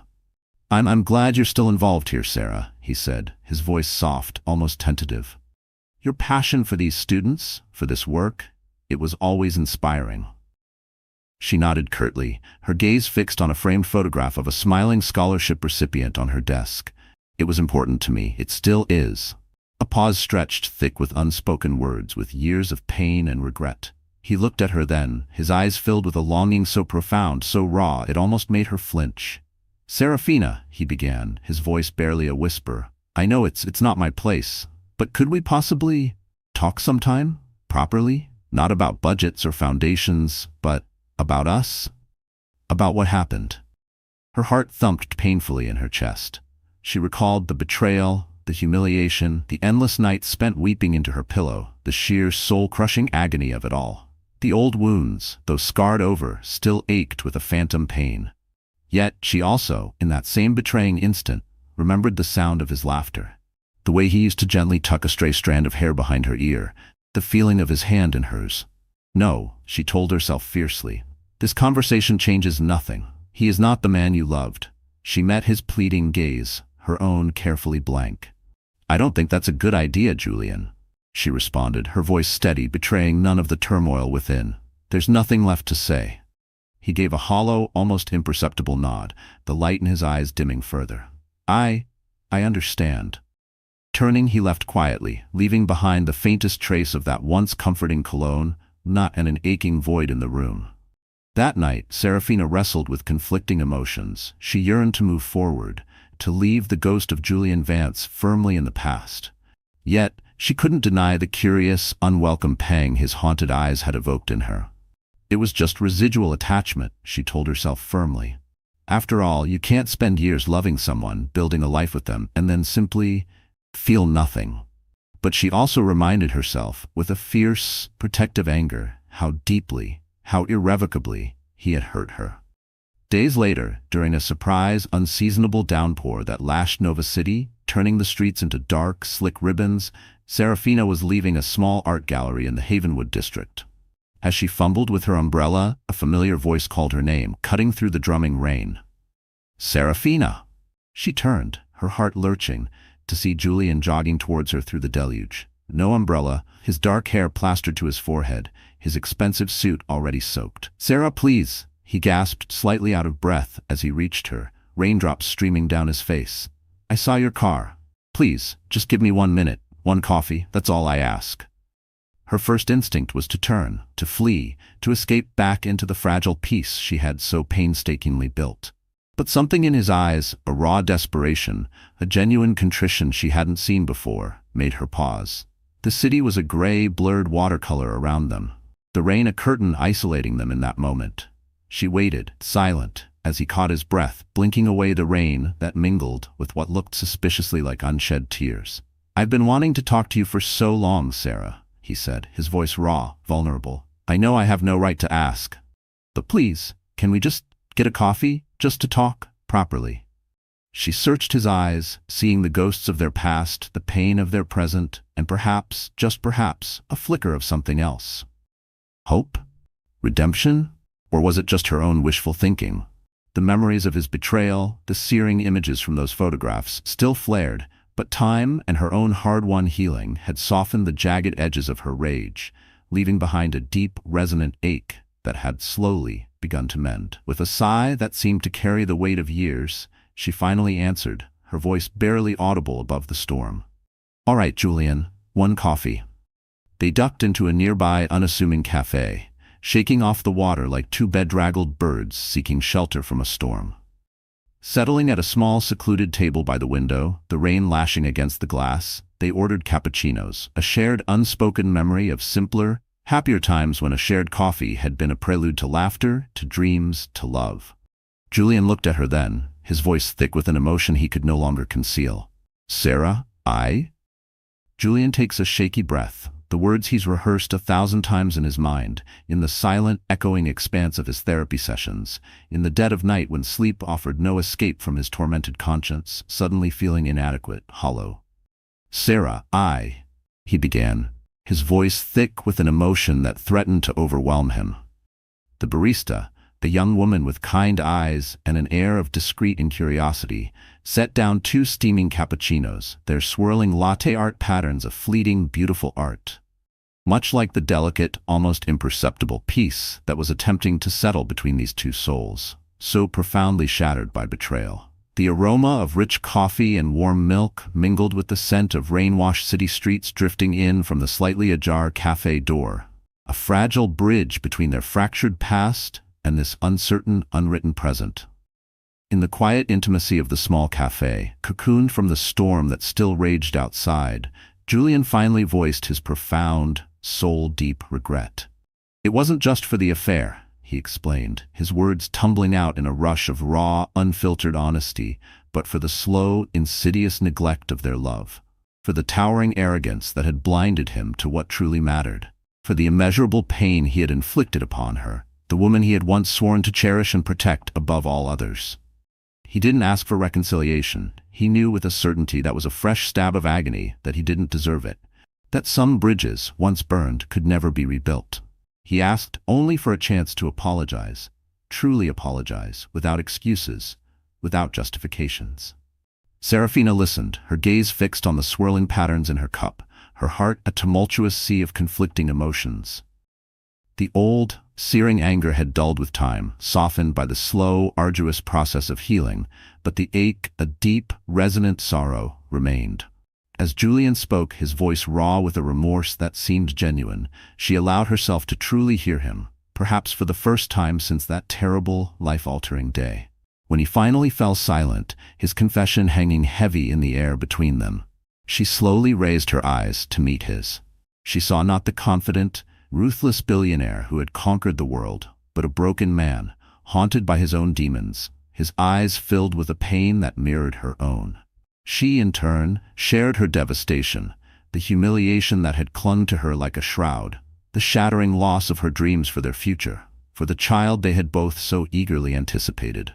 I'm glad you're still involved here, Sarah," he said, his voice soft, almost tentative. "Your passion for these students, for this work, it was always inspiring." She nodded curtly, her gaze fixed on a framed photograph of a smiling scholarship recipient on her desk. "It was important to me. It still is." A pause stretched thick with unspoken words, with years of pain and regret. He looked at her then, his eyes filled with a longing so profound, so raw, it almost made her flinch. "Serafina," he began, his voice barely a whisper, "I know it's not my place, but could we possibly talk sometime? Properly? Not about budgets or foundations, but about us? About what happened?" Her heart thumped painfully in her chest. She recalled the betrayal, the humiliation, the endless nights spent weeping into her pillow, the sheer soul-crushing agony of it all. The old wounds, though scarred over, still ached with a phantom pain. Yet she also, in that same betraying instant, remembered the sound of his laughter, the way he used to gently tuck a stray strand of hair behind her ear, the feeling of his hand in hers. "No," she told herself fiercely, "this conversation changes nothing. He is not the man you loved." She met his pleading gaze, her own carefully blank. "I don't think that's a good idea, Julian," she responded, her voice steady, betraying none of the turmoil within. "There's nothing left to say." He gave a hollow, almost imperceptible nod, the light in his eyes dimming further. I understand." Turning, he left quietly, leaving behind the faintest trace of that once comforting cologne, not an aching void in the room. That night, Serafina wrestled with conflicting emotions. She yearned to move forward, to leave the ghost of Julian Vance firmly in the past. Yet, she couldn't deny the curious, unwelcome pang his haunted eyes had evoked in her. It was just residual attachment, she told herself firmly. After all, you can't spend years loving someone, building a life with them, and then simply feel nothing. But she also reminded herself, with a fierce, protective anger, how deeply, how irrevocably he had hurt her. Days later, during a surprise, unseasonable downpour that lashed Nova City, turning the streets into dark, slick ribbons, Serafina was leaving a small art gallery in the Havenwood district. As she fumbled with her umbrella, a familiar voice called her name, cutting through the drumming rain. "Serafina!" She turned, her heart lurching, to see Julian jogging towards her through the deluge. no umbrella, his dark hair plastered to his forehead, his expensive suit already soaked. "Sarah, please," he gasped, slightly out of breath as he reached her, raindrops streaming down his face. "I saw your car. Please, just give me 1 minute, one coffee, that's all I ask." Her first instinct was to turn, to flee, to escape back into the fragile peace she had so painstakingly built. But something in his eyes, a raw desperation, a genuine contrition she hadn't seen before, made her pause. The city was a gray, blurred watercolor around them, the rain a curtain isolating them in that moment. She waited, silent, as he caught his breath, blinking away the rain that mingled with what looked suspiciously like unshed tears. "I've been wanting to talk to you for so long, Sarah," he said, his voice raw, vulnerable. "I know I have no right to ask, but please, can we just get a coffee, just to talk properly?" She searched his eyes, seeing the ghosts of their past, the pain of their present, and perhaps, just perhaps, a flicker of something else. Hope? Redemption? Or was it just her own wishful thinking? The memories of his betrayal, the searing images from those photographs, still flared, but time and her own hard-won healing had softened the jagged edges of her rage, leaving behind a deep, resonant ache that had slowly begun to mend. With a sigh that seemed to carry the weight of years, she finally answered, her voice barely audible above the storm. "All right, Julian, one coffee." They ducked into a nearby unassuming cafe, shaking off the water like two bedraggled birds seeking shelter from a storm. Settling at a small secluded table by the window, the rain lashing against the glass, they ordered cappuccinos, a shared unspoken memory of simpler, happier times when a shared coffee had been a prelude to laughter, to dreams, to love. Julian looked at her then, his voice thick with an emotion he could no longer conceal. "Sarah, I?" Julian takes a shaky breath, the words he's rehearsed 1,000 times in his mind, in the silent, echoing expanse of his therapy sessions, in the dead of night when sleep offered no escape from his tormented conscience, suddenly feeling inadequate, hollow. "Sarah, he began, his voice thick with an emotion that threatened to overwhelm him. The barista, the young woman with kind eyes and an air of discreet incuriosity, set down 2 steaming cappuccinos, their swirling latte art patterns a fleeting, beautiful art. Much like the delicate, almost imperceptible peace that was attempting to settle between these 2 souls, so profoundly shattered by betrayal. The aroma of rich coffee and warm milk mingled with the scent of rain-washed city streets drifting in from the slightly ajar cafe door, a fragile bridge between their fractured past and this uncertain, unwritten present. In the quiet intimacy of the small cafe, cocooned from the storm that still raged outside, Julian finally voiced his profound, soul-deep regret. It wasn't just for the affair, he explained, his words tumbling out in a rush of raw, unfiltered honesty, but for the slow, insidious neglect of their love, for the towering arrogance that had blinded him to what truly mattered, for the immeasurable pain he had inflicted upon her, the woman he had once sworn to cherish and protect above all others. He didn't ask for reconciliation. He knew with a certainty that was a fresh stab of agony that he didn't deserve it, that some bridges, once burned, could never be rebuilt. He asked only for a chance to apologize, truly apologize, without excuses, without justifications. Serafina listened, her gaze fixed on the swirling patterns in her cup, her heart a tumultuous sea of conflicting emotions. The old, searing anger had dulled with time, softened by the slow, arduous process of healing, but the ache, a deep, resonant sorrow, remained. As Julian spoke, his voice raw with a remorse that seemed genuine, she allowed herself to truly hear him, perhaps for the first time since that terrible, life-altering day. When he finally fell silent, his confession hanging heavy in the air between them, she slowly raised her eyes to meet his. She saw not the confident, ruthless billionaire who had conquered the world, but a broken man, haunted by his own demons, his eyes filled with a pain that mirrored her own. She, in turn, shared her devastation, the humiliation that had clung to her like a shroud, the shattering loss of her dreams for their future, for the child they had both so eagerly anticipated.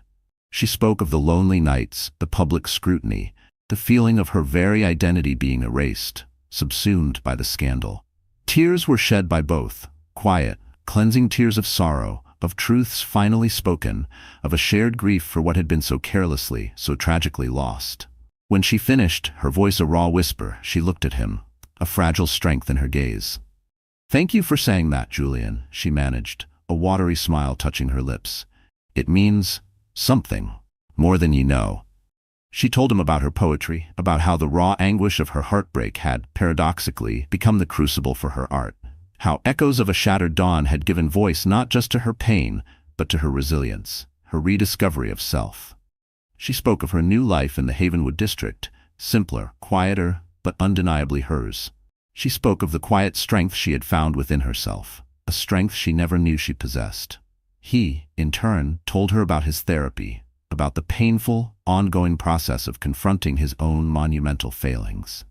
She spoke of the lonely nights, the public scrutiny, the feeling of her very identity being erased, subsumed by the scandal. Tears were shed by both, quiet, cleansing tears of sorrow, of truths finally spoken, of a shared grief for what had been so carelessly, so tragically lost. When she finished, her voice a raw whisper, she looked at him, a fragile strength in her gaze. "Thank you for saying that, Julian," she managed, a watery smile touching her lips. "It means something, more than you know." She told him about her poetry, about how the raw anguish of her heartbreak had, paradoxically, become the crucible for her art. How echoes of a shattered dawn had given voice not just to her pain, but to her resilience, her rediscovery of self. She spoke of her new life in the Havenwood district, simpler, quieter, but undeniably hers. She spoke of the quiet strength she had found within herself, a strength she never knew she possessed. He, in turn, told her about his therapy, about the painful, ongoing process of confronting his own monumental failings.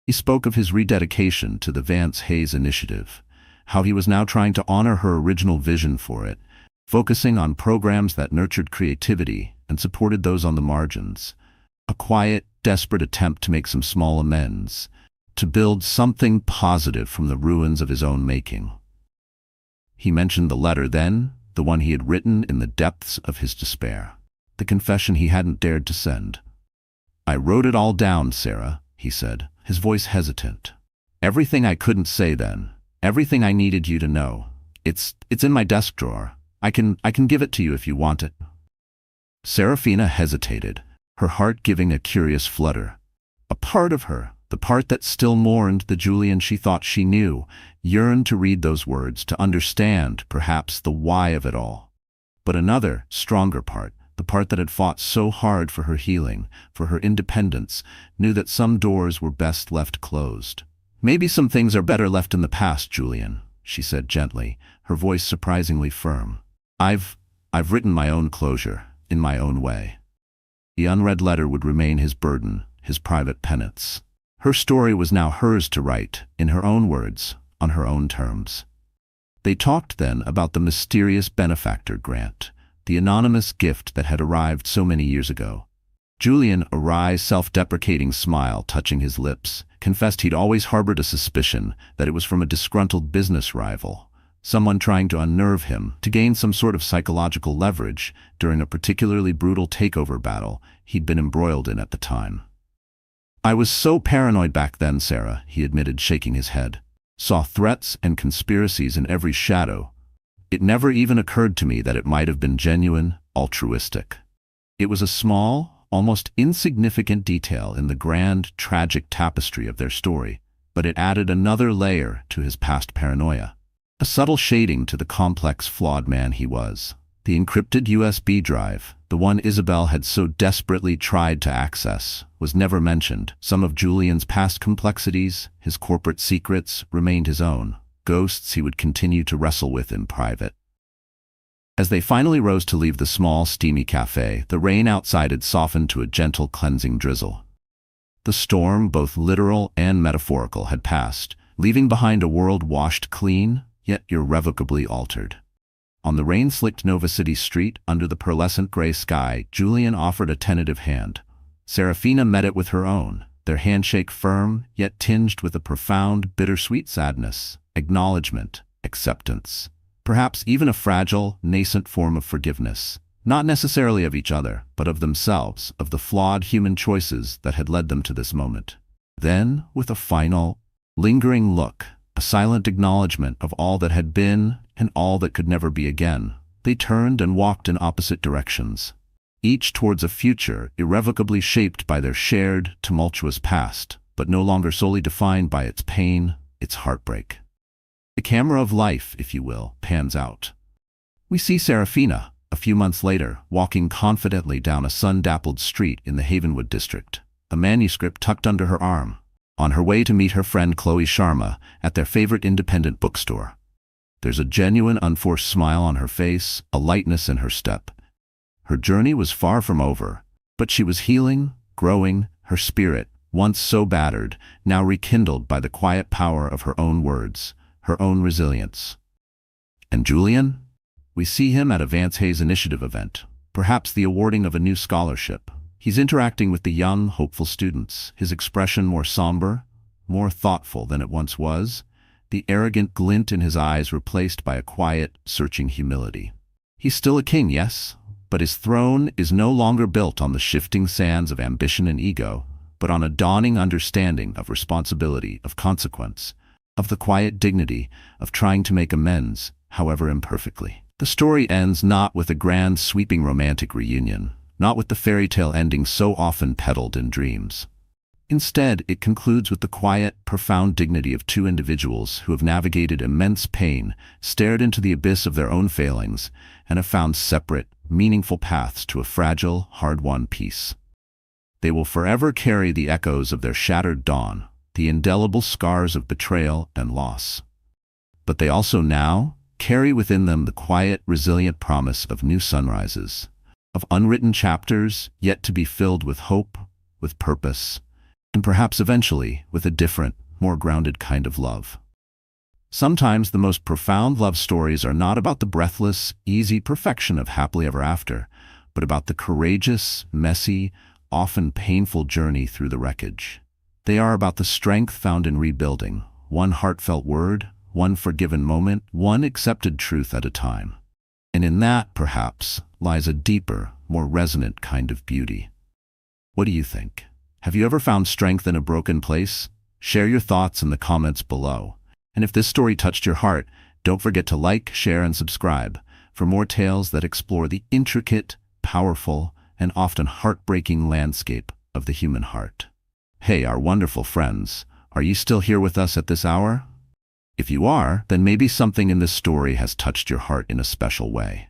He spoke of his rededication to the Vance Hayes Initiative, how he was now trying to honor her original vision for it, focusing on programs that nurtured creativity and supported those on the margins. A quiet, desperate attempt to make some small amends, to build something positive from the ruins of his own making. He mentioned the letter then, the one he had written in the depths of his despair, the confession he hadn't dared to send. "I wrote it all down, Sarah," he said, his voice hesitant. "Everything I couldn't say then, everything I needed you to know. It's in my desk drawer. I can give it to you if you want it." Serafina hesitated, her heart giving a curious flutter. A part of her, the part that still mourned the Julian she thought she knew, yearned to read those words, to understand, perhaps, the why of it all. But another, stronger part, the part that had fought so hard for her healing, for her independence, knew that some doors were best left closed. "Maybe some things are better left in the past, Julian," she said gently, her voice surprisingly firm. I've written my own closure, in my own way." The unread letter would remain his burden, his private penance. Her story was now hers to write, in her own words, on her own terms. They talked then about the mysterious benefactor grant, the anonymous gift that had arrived so many years ago. Julian, a wry, self-deprecating smile touching his lips, confessed he'd always harbored a suspicion that it was from a disgruntled business rival, someone trying to unnerve him, to gain some sort of psychological leverage during a particularly brutal takeover battle he'd been embroiled in at the time. "I was so paranoid back then, Sarah," he admitted, shaking his head. "Saw threats and conspiracies in every shadow. It never even occurred to me that it might have been genuine, altruistic. It was a small, almost insignificant detail in the grand, tragic tapestry of their story, but it added another layer to his past paranoia. A subtle shading to the complex, flawed man he was. The encrypted USB drive, the one Isabel had so desperately tried to access, was never mentioned. Some of Julian's past complexities, his corporate secrets, remained his own, ghosts he would continue to wrestle with in private. As they finally rose to leave the small, steamy cafe, the rain outside had softened to a gentle, cleansing drizzle. The storm, both literal and metaphorical, had passed, leaving behind a world washed clean, yet irrevocably altered. On the rain-slicked Nova City street, under the pearlescent gray sky, Julian offered a tentative hand. Serafina met it with her own, their handshake firm, yet tinged with a profound, bittersweet sadness, acknowledgement, acceptance. Perhaps even a fragile, nascent form of forgiveness, not necessarily of each other, but of themselves, of the flawed human choices that had led them to this moment. Then, with a final, lingering look, a silent acknowledgement of all that had been and all that could never be again, they turned and walked in opposite directions, each towards a future irrevocably shaped by their shared, tumultuous past, but no longer solely defined by its pain, its heartbreak. The camera of life, if you will, pans out. We see Serafina, a few months later, walking confidently down a sun-dappled street in the Havenwood district, a manuscript tucked under her arm, on her way to meet her friend Chloe Sharma at their favorite independent bookstore. There's a genuine, unforced smile on her face, a lightness in her step. Her journey was far from over, but she was healing, growing, her spirit, once so battered, now rekindled by the quiet power of her own words, her own resilience. And Julian? We see him at a Vance Hayes Initiative event, perhaps the awarding of a new scholarship. He's interacting with the young, hopeful students, his expression more somber, more thoughtful than it once was, the arrogant glint in his eyes replaced by a quiet, searching humility. He's still a king, yes, but his throne is no longer built on the shifting sands of ambition and ego, but on a dawning understanding of responsibility, of consequence, of the quiet dignity of trying to make amends, however imperfectly. The story ends not with a grand, sweeping romantic reunion, not with the fairy tale ending so often peddled in dreams. Instead, it concludes with the quiet, profound dignity of two individuals who have navigated immense pain, stared into the abyss of their own failings, and have found separate, meaningful paths to a fragile, hard-won peace. They will forever carry the echoes of their shattered dawn, the indelible scars of betrayal and loss. But they also now carry within them the quiet, resilient promise of new sunrises, of unwritten chapters yet to be filled with hope, with purpose, and perhaps eventually with a different, more grounded kind of love. Sometimes the most profound love stories are not about the breathless, easy perfection of happily ever after, but about the courageous, messy, often painful journey through the wreckage. They are about the strength found in rebuilding, one heartfelt word, one forgiven moment, one accepted truth at a time. And in that, perhaps, lies a deeper, more resonant kind of beauty. What do you think? Have you ever found strength in a broken place? Share your thoughts in the comments below. And if this story touched your heart, don't forget to like, share, and subscribe for more tales that explore the intricate, powerful, and often heartbreaking landscape of the human heart. Hey, our wonderful friends, are you still here with us at this hour? If you are, then maybe something in this story has touched your heart in a special way.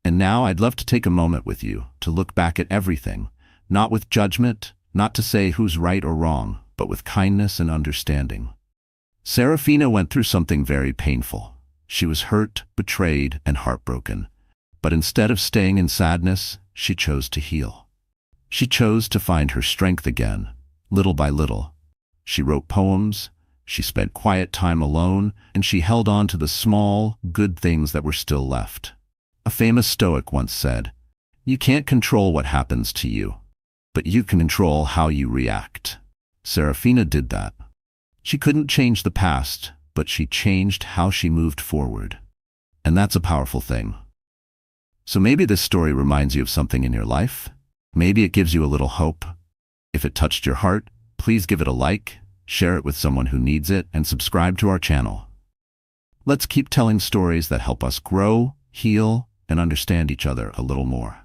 And now I'd love to take a moment with you to look back at everything, not with judgment, not to say who's right or wrong, but with kindness and understanding. Serafina went through something very painful. She was hurt, betrayed, and heartbroken. But instead of staying in sadness, she chose to heal. She chose to find her strength again, little by little. She wrote poems, she spent quiet time alone, and she held on to the small, good things that were still left. A famous Stoic once said, "You can't control what happens to you, but you can control how you react." Serafina did that. She couldn't change the past, but she changed how she moved forward. And that's a powerful thing. So maybe this story reminds you of something in your life. Maybe it gives you a little hope. If it touched your heart, please give it a like, share it with someone who needs it, and subscribe to our channel. Let's keep telling stories that help us grow, heal, and understand each other a little more.